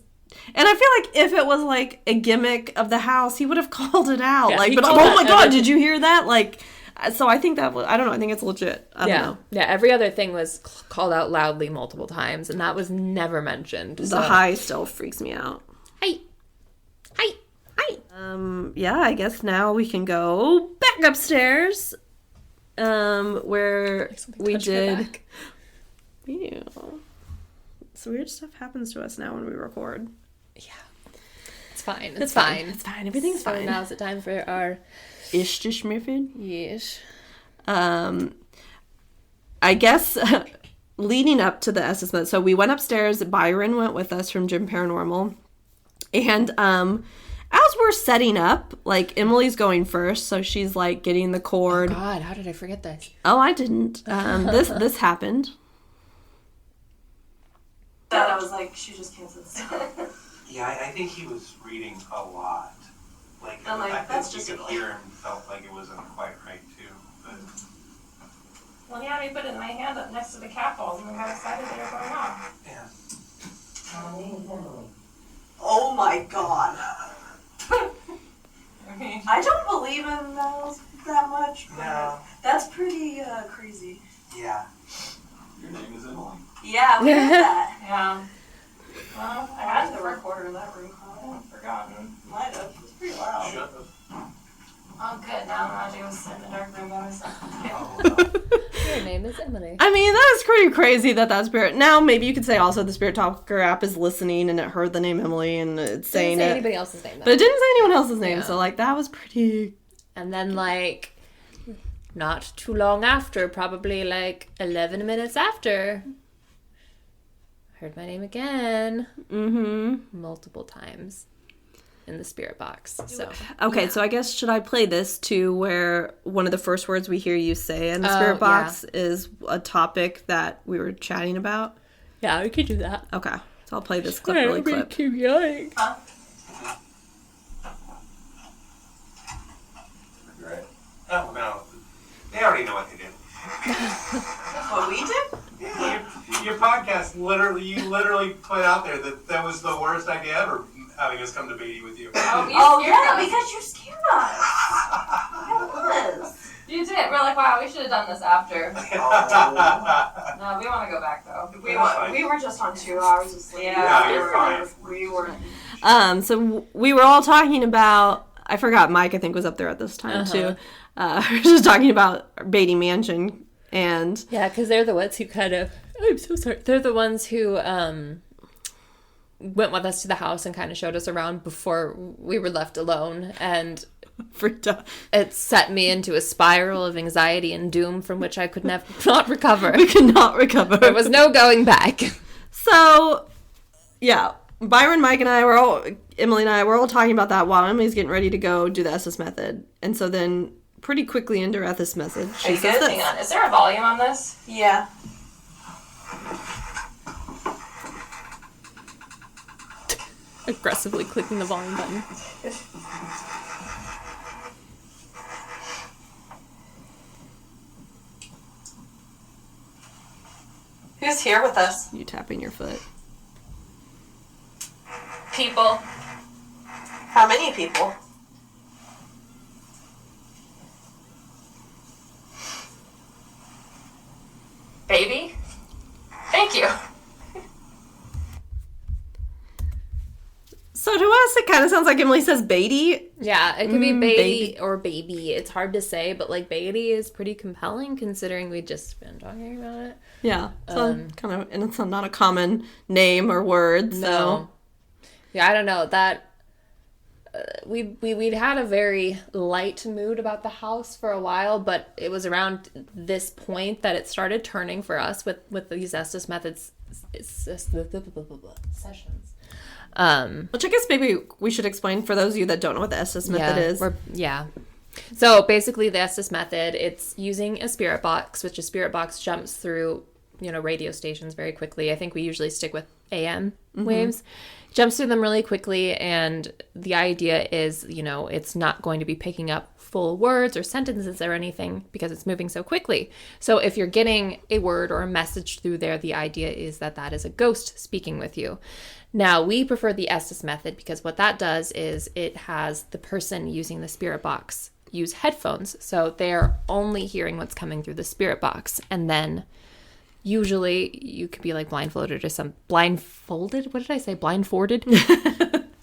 and I feel like if it was like a gimmick of the house, he would have called it out. Yeah, like, he but called oh my it god, out. did you hear that? Like, so I think that was, I don't know, I think it's legit. I don't know. Yeah, every other thing was called out loudly multiple times, and that was never mentioned. The high still freaks me out. Hi. Yeah, I guess now we can go back upstairs where we touched my did. back. Ew. So weird stuff happens to us now when we record. Yeah. It's fine. It's fine. It's fine. Everything's So fine. now's the time for our Ishtish method. yes. I guess leading up to the assessment, so we went upstairs. Byron went with us from GEM Paranormal, and as we're setting up, like Emily's going first, so she's like getting the cord. Oh God, how did I forget this? Oh, I didn't. This happened. That I was like, she just canceled stuff. Yeah, I think he was reading a lot. Like, I'm like, I that's think just you could annoying. hear him felt like it wasn't quite right too. But Well, yeah, we put it in my hand up next to the cat balls and we got excited they were going off. yeah. Oh my god. I don't believe in those that much, but No. that's pretty crazy. Yeah. Your name is Emily. Yeah, we did that. Yeah. Well, I had the recorder in that room. I hadn't forgotten. Might have. It was pretty loud. Should have. Oh, good. Now I'm not sit in the dark room by myself. Oh, no. Your name is Emily. I mean, that is pretty crazy that spirit. Now, maybe you could say also the Spirit Talker app is listening and it heard the name Emily and it's saying Didn't say it. anybody else's name though. But it didn't say anyone else's name, Yeah. so like that was pretty. And then like not too long after, probably like 11 minutes after, I heard my name again. Mm-hmm. Multiple times in the spirit box. So Okay, so I guess should I play this too, where one of the first words we hear you say in the spirit box is a topic that we were chatting about? yeah, we could do that. Okay, so I'll play this clip really quick. Keep going. Right. Oh, no. They already know what they did. What we did? Yeah, your podcast, you literally put out there that was the worst idea ever, having us come to Beatty with you. Oh yeah, because you scared us. It was. You did. We're like, wow, we should have done this after. No, we want to go back though. We were just on 2 hours of sleep. Yeah, you're fine. We were. So we were all talking about. I forgot. Mike, I think, was up there at this time too. We were just talking about Beatty Mansion and Yeah, because they're the ones who kind of. I'm so sorry. They're the ones who went with us to the house and kind of showed us around before we were left alone, and freaked out. it set me into a spiral of anxiety and doom from which I could not recover. We could not recover. There was no going back. So, yeah, Byron, Mike, and Emily and I were all talking about that while Emily's getting ready to go do the SS method. And so then, pretty quickly into SS method, Are she you says good? this. Hang on. Is there a volume on this? Yeah. Aggressively clicking the volume button. Who's here with us? You tapping your foot. People. How many people? Baby? Thank you. So to us, it kind of sounds like Emily says Beatty. Yeah, it could be Beatty baby. or Baby. It's hard to say, but like Beatty is pretty compelling considering we just been talking about it. Yeah, so kind of, and it's not a common name or word. So No. Yeah, I don't know. That we'd had a very light mood about the house for a while, but it was around this point that it started turning for us with these Estes methods sessions. which I guess maybe we should explain for those of you that don't know what the SS method is. So basically, the Estes method, it's using a spirit box, which a spirit box jumps through, radio stations very quickly. I think we usually stick with AM waves. Jumps through them really quickly, and the idea is, it's not going to be picking up full words or sentences or anything because it's moving so quickly. So if you're getting a word or a message through there, the idea is that is a ghost speaking with you. Now, we prefer the Estes method because what that does is it has the person using the spirit box use headphones, so they're only hearing what's coming through the spirit box, and then usually you could be like blindfolded or blindfolded? What did I say? Blindfolded?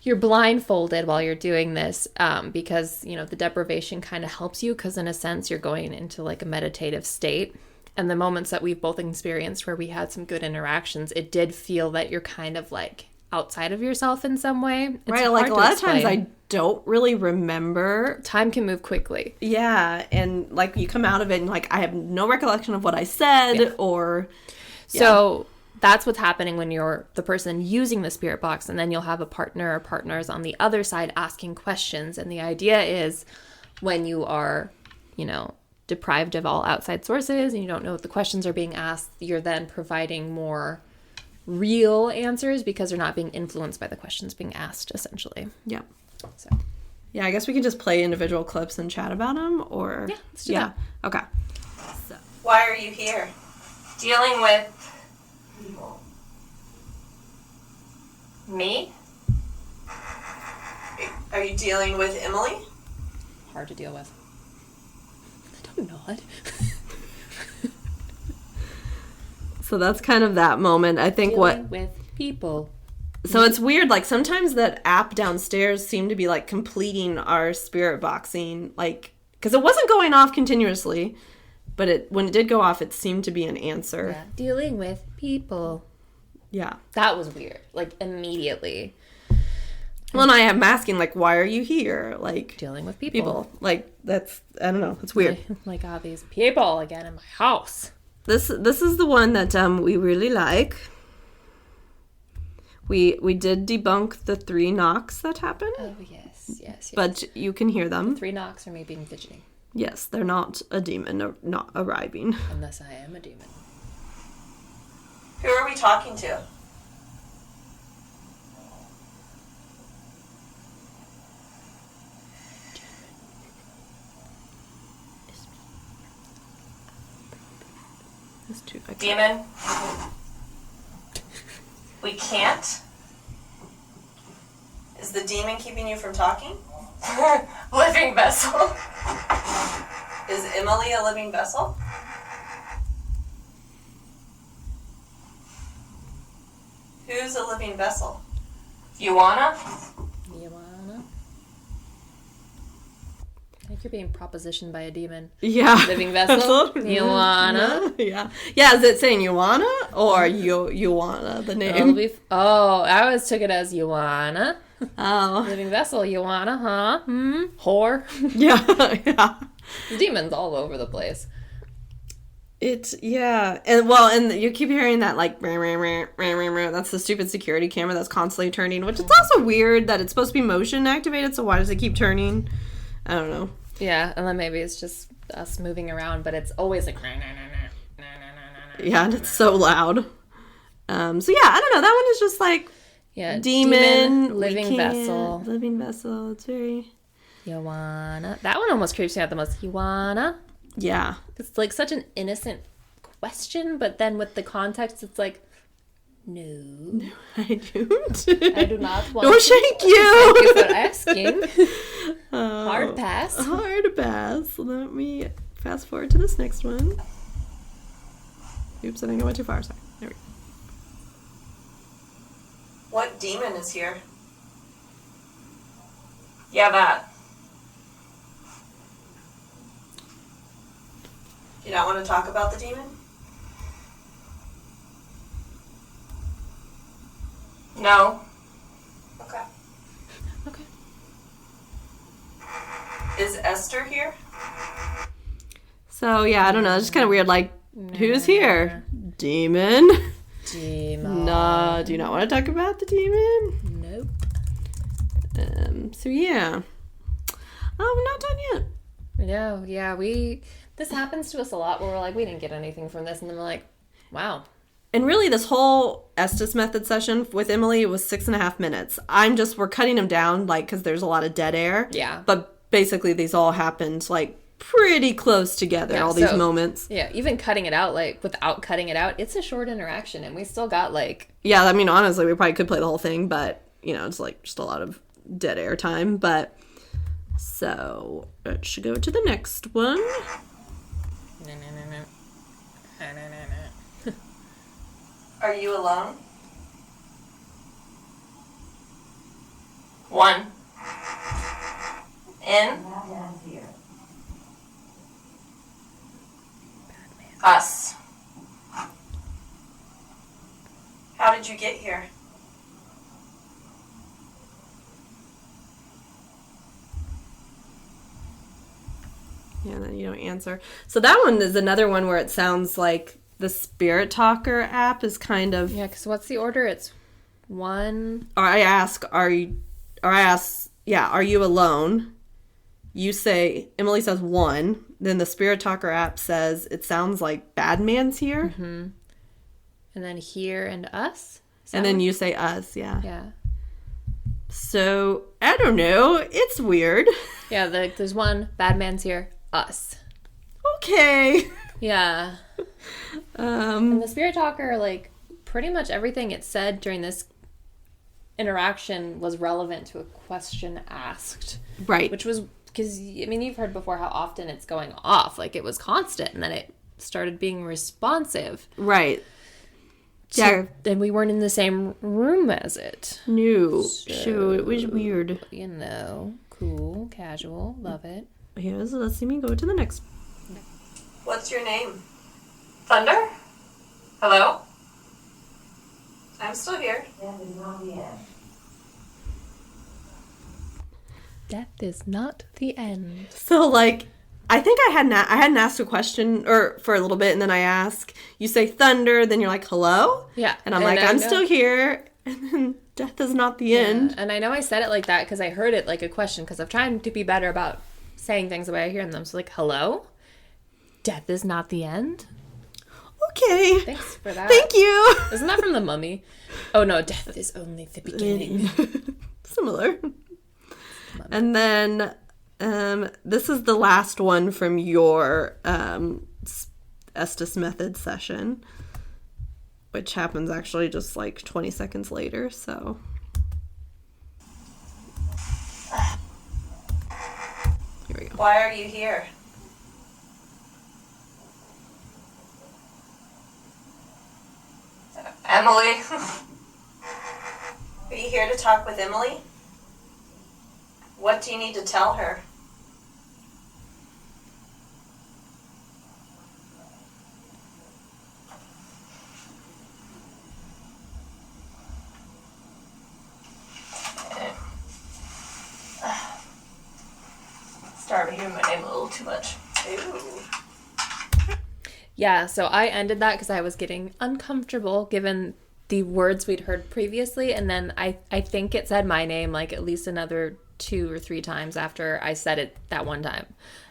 you're blindfolded while you're doing this because, the deprivation kind of helps you because in a sense you're going into like a meditative state. And the moments that we've both experienced where we had some good interactions, it did feel that you're kind of like outside of yourself in some way. It's right, like hard a to lot explain. of times I don't really remember. Time can move quickly. Yeah, and like you come out of it and like I have no recollection of what I said or... So that's what's happening when you're the person using the spirit box, and then you'll have a partner or partners on the other side asking questions. And the idea is when you are, deprived of all outside sources and you don't know what the questions are being asked, you're then providing more real answers because they're not being influenced by the questions being asked, essentially. Yeah. So. Yeah, I guess we can just play individual clips and chat about them, or... Yeah, let's do that. Okay. Why are you here? Dealing with me? Are you dealing with Emily? Hard to deal with. I don't know it. So that's kind of that moment. I think Dealing with people. So it's weird, like sometimes that app downstairs seemed to be like completing our spirit boxing, like, because it wasn't going off continuously, but when it did go off, it seemed to be an answer. Yeah. Dealing with people. Yeah. That was weird. Like, immediately. Well, and I am asking, like, why are you here? Like, Dealing with people. Like, that's, I don't know, it's weird. Like, all these people again in my house. This is the one that we really like. We did debunk the 3 knocks that happened. Oh, yes. But you can hear them. 3 knocks are me being fidgety. Yes, they're not a demon, not arriving. Unless I am a demon. Who are we talking to? That's too, Demon? We can't? Is the demon keeping you from talking? Living vessel. Is Emily a living vessel? Who's a living vessel? You wanna? I think you're being propositioned by a demon. Yeah. Living vessel? You wanna? Yeah. Yeah, is it saying you wanna or you wanna, the name? I always took it as you wanna. Oh. Living vessel, you wanna, huh? Whore. Yeah. The demon's all over the place. Yeah. And you keep hearing that like that's the stupid security camera that's constantly turning, which is also weird that it's supposed to be motion activated, so why does it keep turning? I don't know. Yeah, and then maybe it's just us moving around, but it's always like yeah, and it's so loud. So yeah, I don't know. That one is just like demon living vessel. Living vessel. It's very you wanna. That one almost creeps me out the most. You wanna? Yeah. It's like such an innocent question, but then with the context, it's like, no, I don't. I do not want. No, thank you. Thank you for asking. Hard pass. Hard pass. Let me fast forward to this next one. Oops, I think I went too far. Sorry. There we go. What demon is here? Yeah, that. You don't want to talk about the demon? No. Okay. Okay. Is Esther here? So yeah, I don't know. It's just kind of weird. Like, who's here? Demon. Demon. No, do you not want to talk about the demon? Nope. So yeah. Oh, we're not done yet. No, yeah, this happens to us a lot where we're like, we didn't get anything from this, and then we're like, wow. And really, this whole Estes method session with Emily was 6.5 minutes. We're cutting them down, like, because there's a lot of dead air. Yeah. But basically, these all happened, like, pretty close together, all these moments. Yeah, even cutting it out, like, without cutting it out, it's a short interaction, and we still got, like... Yeah, I mean, honestly, we probably could play the whole thing, but, it's, like, just a lot of dead air time. But, so, let's go to the next one. Are you alone? 1. In. Us. How did you get here? Yeah, then you don't answer. So that one is another one where it sounds like the Spirit Talker app is kind of... Yeah, because what's the order? It's 1... Or I ask, are you alone? You say, Emily says 1. Then the Spirit Talker app says, it sounds like Badman's here. Mm-hmm. And then here and us? And then you say us, yeah. Yeah. So, I don't know. It's weird. Yeah, there's one, Badman's here, us. Okay. Yeah. And the Spirit Talker, like, pretty much everything it said during this interaction was relevant to a question asked. Right. Which was, because, I mean, you've heard before how often it's going off. Like, it was constant, and then it started being responsive. Right. So, and we weren't in the same room as it. No. So it was weird. You know, cool, casual, love it. Yeah, so let's see me go to the next. What's your name? Thunder? Hello? I'm still here. Death is not the end. So, like, I think I hadn't asked a question or for a little bit, and then I ask, you say thunder, then you're like, hello? Yeah. And I'm like, I'm still here, and then death is not the end. And I know I said it like that because I heard it like a question, because I'm trying to be better about saying things the way I hear them. So, like, hello? Death is not the end? Okay. Thanks for that. Thank you. Isn't that from The Mummy? Oh, no, death is only the beginning. Similar. And then this is the last one from your Estes method session, which happens actually just like 20 seconds later, so. Here we go. Why are you here? Emily. Are you here to talk with Emily? What do you need to tell her? Started hearing my name a little too much. Ooh. Yeah, so I ended that because I was getting uncomfortable given the words we'd heard previously, and then I think it said my name like at least another 2 or 3 times after I said it that one time.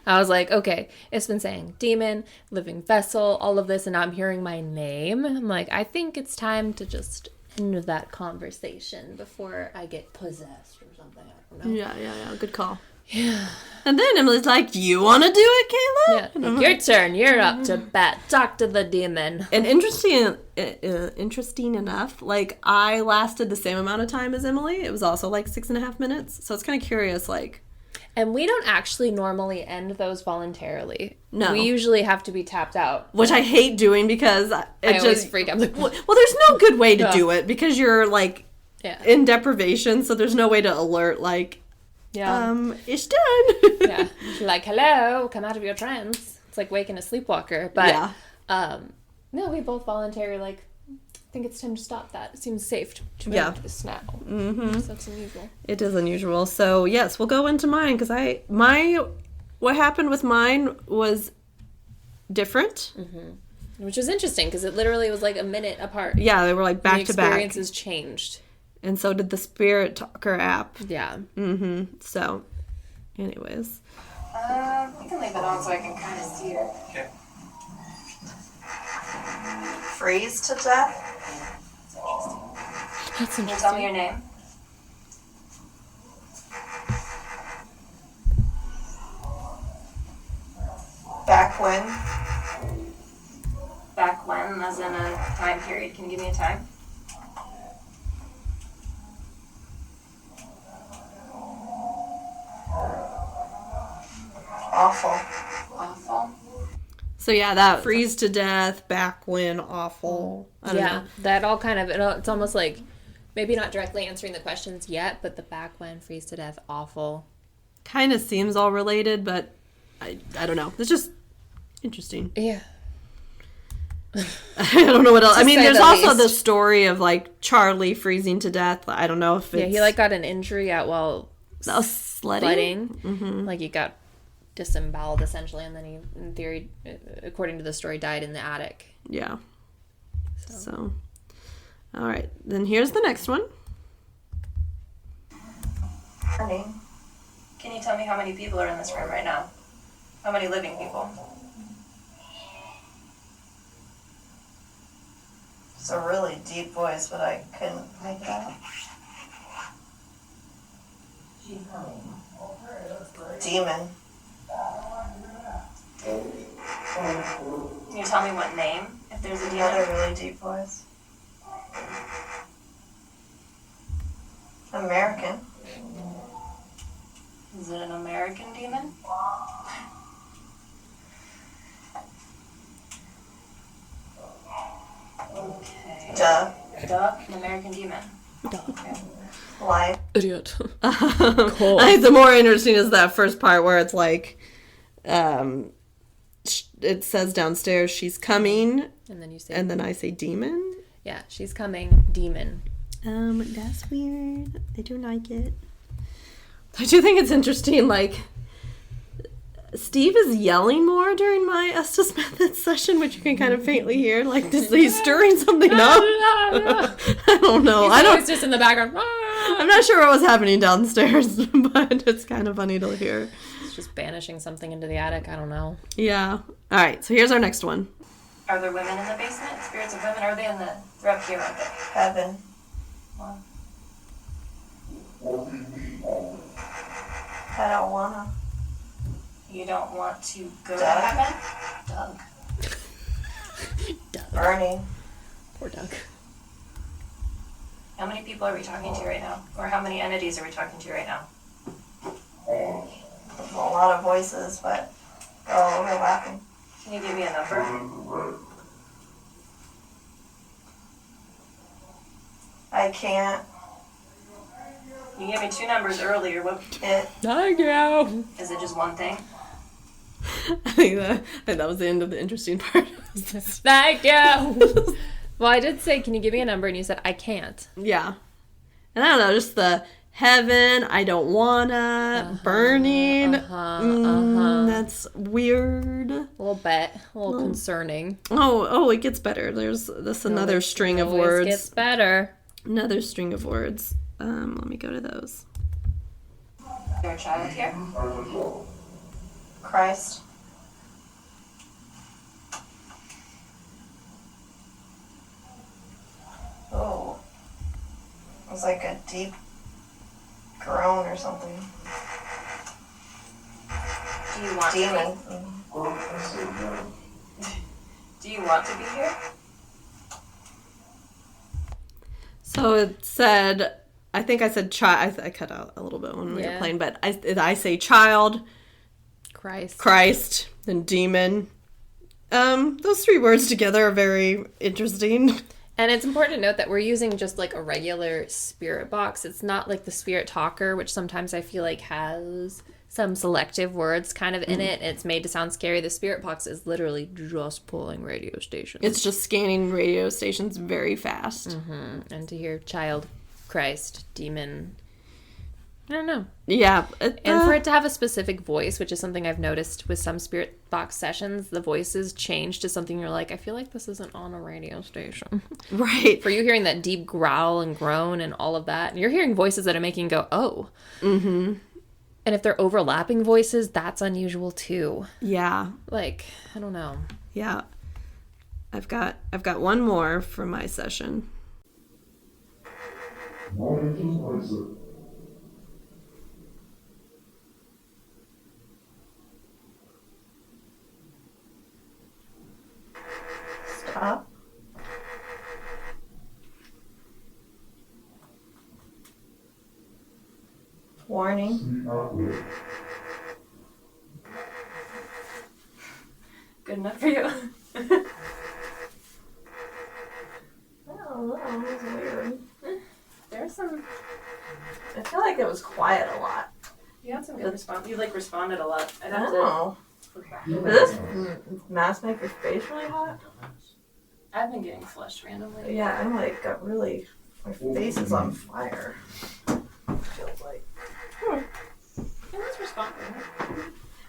I was like, okay, it's been saying demon, living vessel, all of this, and now I'm hearing my name. I'm like, I think it's time to just end that conversation before I get possessed or something. I don't know. Yeah. Good call. Yeah. And then Emily's like, do you want to do it, Kayla? Yeah. Like, your turn. You're up to bat. Talk to the demon. And interesting enough, like, I lasted the same amount of time as Emily. It was also like 6.5 minutes. So it's kind of curious, like. And we don't actually normally end those voluntarily. No. We usually have to be tapped out. Which I hate doing because I always freak out. I'm like, well, there's no good way to do it because you're, like, in deprivation. So there's no way to alert, like, it's done. Yeah. Like, hello, come out of your trance. It's like waking a sleepwalker. But, no, we both voluntarily, like, I think it's time to stop that. It seems safe to make this now. Mm-hmm. So that's unusual. It is unusual. So, yes, we'll go into mine because what happened with mine was different. Mm-hmm. Which was interesting because it literally was like a minute apart. Yeah, they were like back to back. The experiences changed. And so did the Spirit Talker app. Yeah. Mm-hmm. So, anyways. You can leave it on so I can kind of see it. Okay. Freeze to death? That's Can you tell me your name? Back when? Back when, as in a time period. Can you give me a time? Awful. So yeah, that freeze to death, back when, awful. I don't know. That all kind of, it's almost like Maybe not directly answering the questions yet, but the back when, freeze to death, awful. Kind of seems all related, but I don't know. It's just interesting. Yeah. I don't know what else. I mean, there's also least. the story of like Charlie freezing to death. I don't know if it's... Yeah, he like got an injury at sledding. Mm-hmm. Like he got disemboweled essentially, and then he, in theory, according to the story, died in the attic. Yeah. So, all right. Then here's the next one. Honey, can you tell me how many people are in this room right now? How many living people? It's a really deep voice, but I couldn't make it out. Demon. Can you tell me what name? If there's a demon? Another really deep voice. American. Is it an American demon? Okay. Duh. An American demon. Okay. Why? Idiot. Cool. I think the more interesting is that first part where it's like, it says downstairs, she's coming. And then you say... And then I say demon? Yeah, she's coming, demon. That's weird. I don't like it. I do think it's interesting, like, Steve is yelling more during my Estes Method session, which you can kind of faintly hear. Like, he's stirring something up. I don't know. He's just in the background. I'm not sure what was happening downstairs, but it's kind of funny to hear. It's just banishing something into the attic. I don't know. Yeah. All right, so here's our next one. Are there women in the basement? Spirits of women? Are they in the... They're up here, aren't they? Heaven. Well, I don't wanna. You don't want to go to heaven? Doug. Bernie. Poor Doug. How many people are we talking to right now? Or how many entities are we talking to right now? A lot of voices, but they're all overlapping. Can you give me a number? I can't. You gave me 2 numbers earlier. What? Thank you. Is it just one thing? I think that was the end of the interesting part. Thank you. Well, I did say, can you give me a number? And you said, I can't. Yeah. And I don't know, just the heaven, I don't wanna, burning. That's weird. A little bit. A little concerning. Oh, it gets better. There's another string of words. It gets better. Another string of words. Let me go to those. Is there a child here? Christ. Oh. It was like a deep groan or something. Do you want demon? Do you want to be here? So it said, I think I said child. I cut out a little bit when we were playing, but I say child, Christ, then demon. Those 3 words together are very interesting. And it's important to note that we're using just like a regular spirit box. It's not like the Spirit Talker, which sometimes I feel like has some selective words kind of in it. It's made to sound scary. The Spirit Box is literally just pulling radio stations. It's just scanning radio stations very fast. Mm-hmm. And to hear child, Christ, demon, I don't know. Yeah. And for it to have a specific voice, which is something I've noticed with some Spirit Box sessions, the voices change to something you're like, I feel like this isn't on a radio station. Right. For you hearing that deep growl and groan and all of that, and you're hearing voices that are making you go, oh. Mm-hmm. And if they're overlapping voices, that's unusual too. Yeah. Like, I don't know. Yeah. I've got one more for my session. Stop. Warning. Good enough for you. Oh, that was weird. I feel like it was quiet a lot. You had some good response. You responded a lot. I'd I have know. to. Did this mask make your face really hot? I've been getting flushed randomly. Yeah, I'm got really. My face is on fire. Feels like. It was responding. I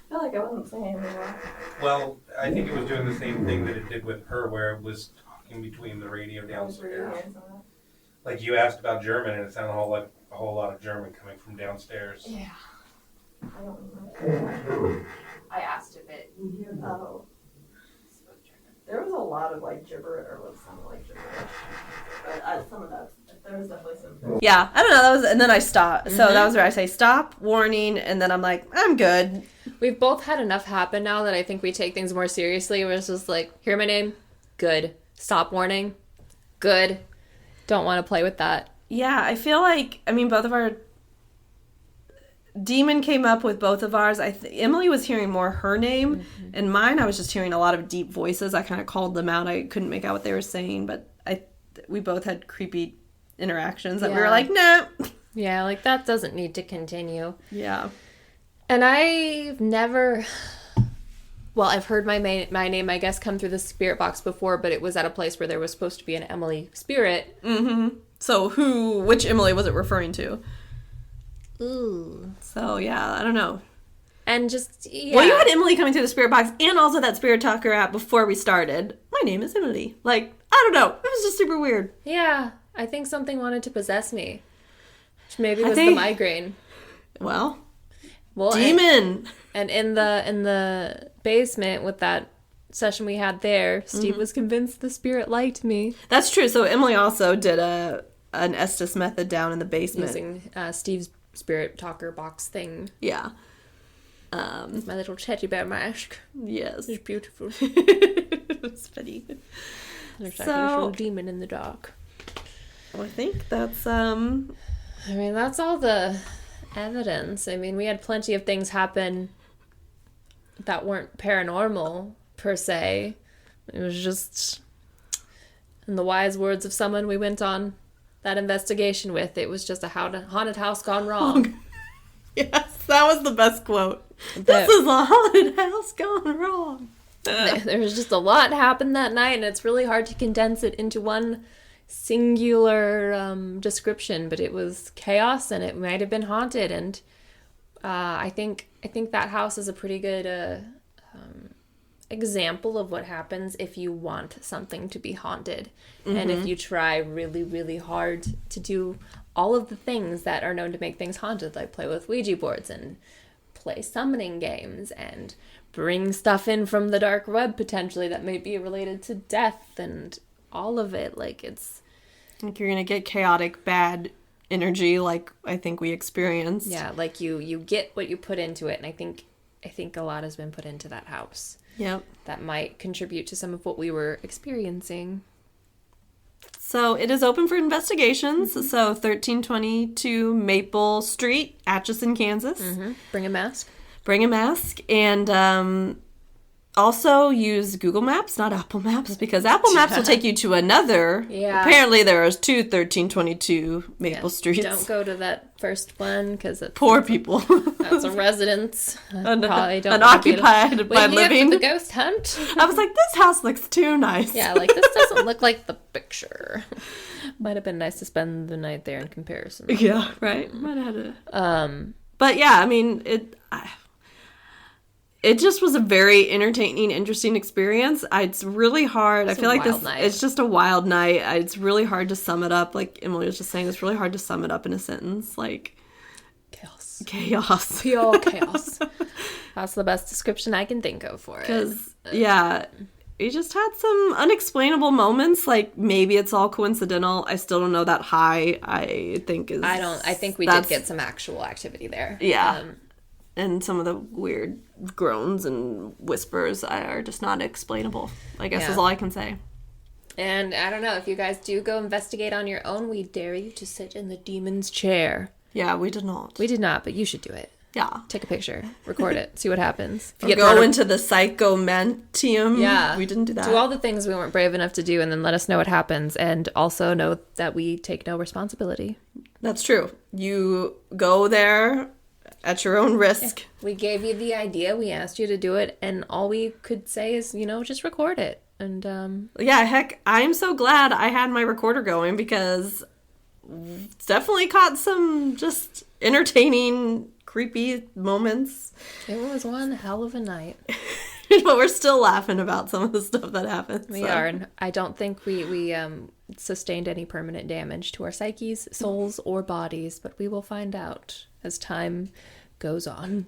feel like I wasn't saying anything wrong. Well, I think it was doing the same thing that it did with her, where it was talking between the radio downstairs. Like you asked about German, and it sounded a whole lot of German coming from downstairs. Yeah. I don't remember. I asked if it. Oh. There was a lot of gibberish, or what sounded like gibberish. But some of that, there was definitely some. Yeah, I don't know. That was, and then I stopped. So that was where I say stop, warning, and then I'm like, I'm good. We've both had enough happen now that I think we take things more seriously. Where it's just hear my name, good. Stop, warning, good. Don't want to play with that. Yeah, I feel like both of our. Demon came up with both of ours. Emily was hearing more her name, and mine I was just hearing a lot of deep voices. I kind of called them out. I couldn't make out what they were saying, but we both had creepy interactions that we were like, nah. Yeah, that doesn't need to continue. Yeah. And I've never... Well, I've heard my name, I guess, come through the spirit box before, but it was at a place where there was supposed to be an Emily spirit. Mm-hmm. So which Emily was it referring to? Ooh. So, yeah, I don't know. And just, yeah. Well, you had Emily coming through the spirit box and also that spirit talker app before we started. My name is Emily. I don't know. It was just super weird. Yeah. I think something wanted to possess me. Which maybe was the migraine. Well, demon. And in the basement with that session we had there, Steve was convinced the spirit liked me. That's true. So Emily also did an Estes method down in the basement. Using Steve's spirit talker box thing. Yeah. My little teddy bear mask. Yes. It's beautiful. It's funny. There's like a little demon in the dark. Well, I think that's that's all the evidence. We had plenty of things happen that weren't paranormal per se. It was just, in the wise words of someone we went on that investigation with, it was just a haunted house gone wrong. Yes, that was the best quote. This is a haunted house gone wrong. There was just a lot happened that night, and it's really hard to condense it into one singular description, but it was chaos, and it might have been haunted, and I think that house is a pretty good example of what happens if you want something to be haunted, and if you try really, really hard to do all of the things that are known to make things haunted, like play with Ouija boards and play summoning games and bring stuff in from the dark web potentially that may be related to death and all of it. It's like you're gonna get chaotic bad energy, like I think we experienced. Yeah, you get what you put into it, and I think a lot has been put into that house. Yep. That might contribute to some of what we were experiencing. So it is open for investigations. So 1322 Maple Street, Atchison, Kansas. Bring a mask. And also use Google Maps, not Apple Maps, because Apple Maps will take you to another. Yeah. Apparently there are 2 1322 Maple Streets. Don't go to that first one because it's poor people. That's a residence. Unoccupied by living. For the ghost hunt. I was like, this house looks too nice. Yeah, this doesn't look like the picture. Might have been nice to spend the night there in comparison. Yeah, right. Might have had a. But yeah, it just was a very entertaining, interesting experience. It's really hard. I feel like it's just a wild night. It's really hard to sum it up. Like Emily was just saying, it's really hard to sum it up in a sentence. Chaos. Pure chaos. That's the best description I can think of for it. Because, we just had some unexplainable moments. Maybe it's all coincidental. I still don't know that high. I think we did get some actual activity there. Yeah. And some of the weird groans and whispers are just not explainable, I guess is all I can say. And I don't know, if you guys do go investigate on your own, we dare you to sit in the demon's chair. Yeah, we did not. We did not, but you should do it. Yeah. Take a picture, record it, see what happens. If you go into the psychomantium. Yeah. We didn't do that. Do all the things we weren't brave enough to do, and then let us know what happens. And also know that we take no responsibility. That's true. You go there at your own risk. We gave you the idea. We asked you to do it, and all we could say is, just record it. And Yeah, heck, I'm so glad I had my recorder going because it's definitely caught some just entertaining, creepy moments. it was one hell of a night. But we're still laughing about some of the stuff that happened. We are, and I don't think we sustained any permanent damage to our psyches, souls, or bodies, but we will find out as time goes on.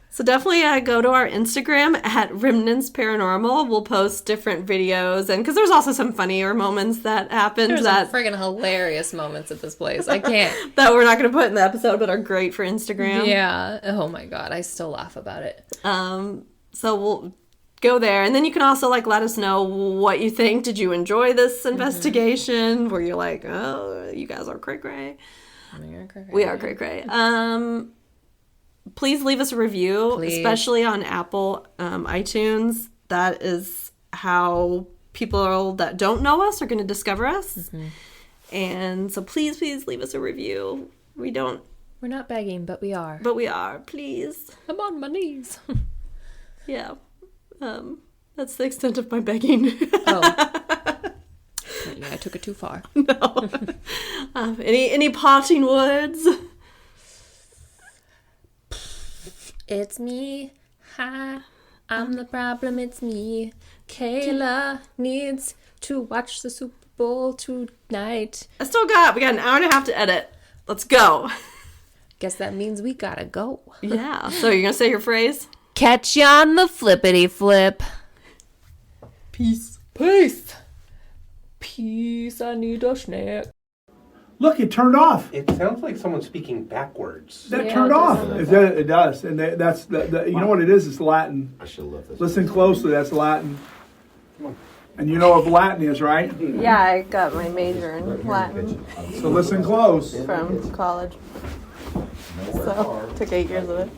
So definitely go to our Instagram at Remnants Paranormal. We'll post different videos, and because there's also some funnier moments that happened There's that some friggin' hilarious moments at this place. I can't. that we're not going to put in the episode, but are great for Instagram. Yeah. Oh my god, I still laugh about it. So we'll go there, and then you can also let us know what you think. Did you enjoy this investigation? Were you like, oh, you guys are cray-cray? We are cray-cray. Please leave us a review, especially on Apple iTunes. That is how people that don't know us are going to discover us. And so please leave us a review. We're not begging, but we are. But we are. Please. I'm on my knees. Yeah. That's the extent of my begging. Oh. Yeah, I took it too far. No. Any parting words? It's me. Hi. I'm the problem. It's me. Kayla needs to watch the Super Bowl tonight. We got an hour and a half to edit. Let's go. Guess that means we gotta go. Yeah. So you're gonna say your phrase? Catch you on the flippity flip. Peace. Peace. Peace. I need a snack. Look, it turned off. It sounds like someone speaking backwards. That Yeah, turned it off. does. It does. And that's the you know what it is? It's Latin. I should love this. Listen closely. That's Latin. And you know what Latin is, right? Yeah, I got my major in Latin So listen close. from college. So took 8 years of it.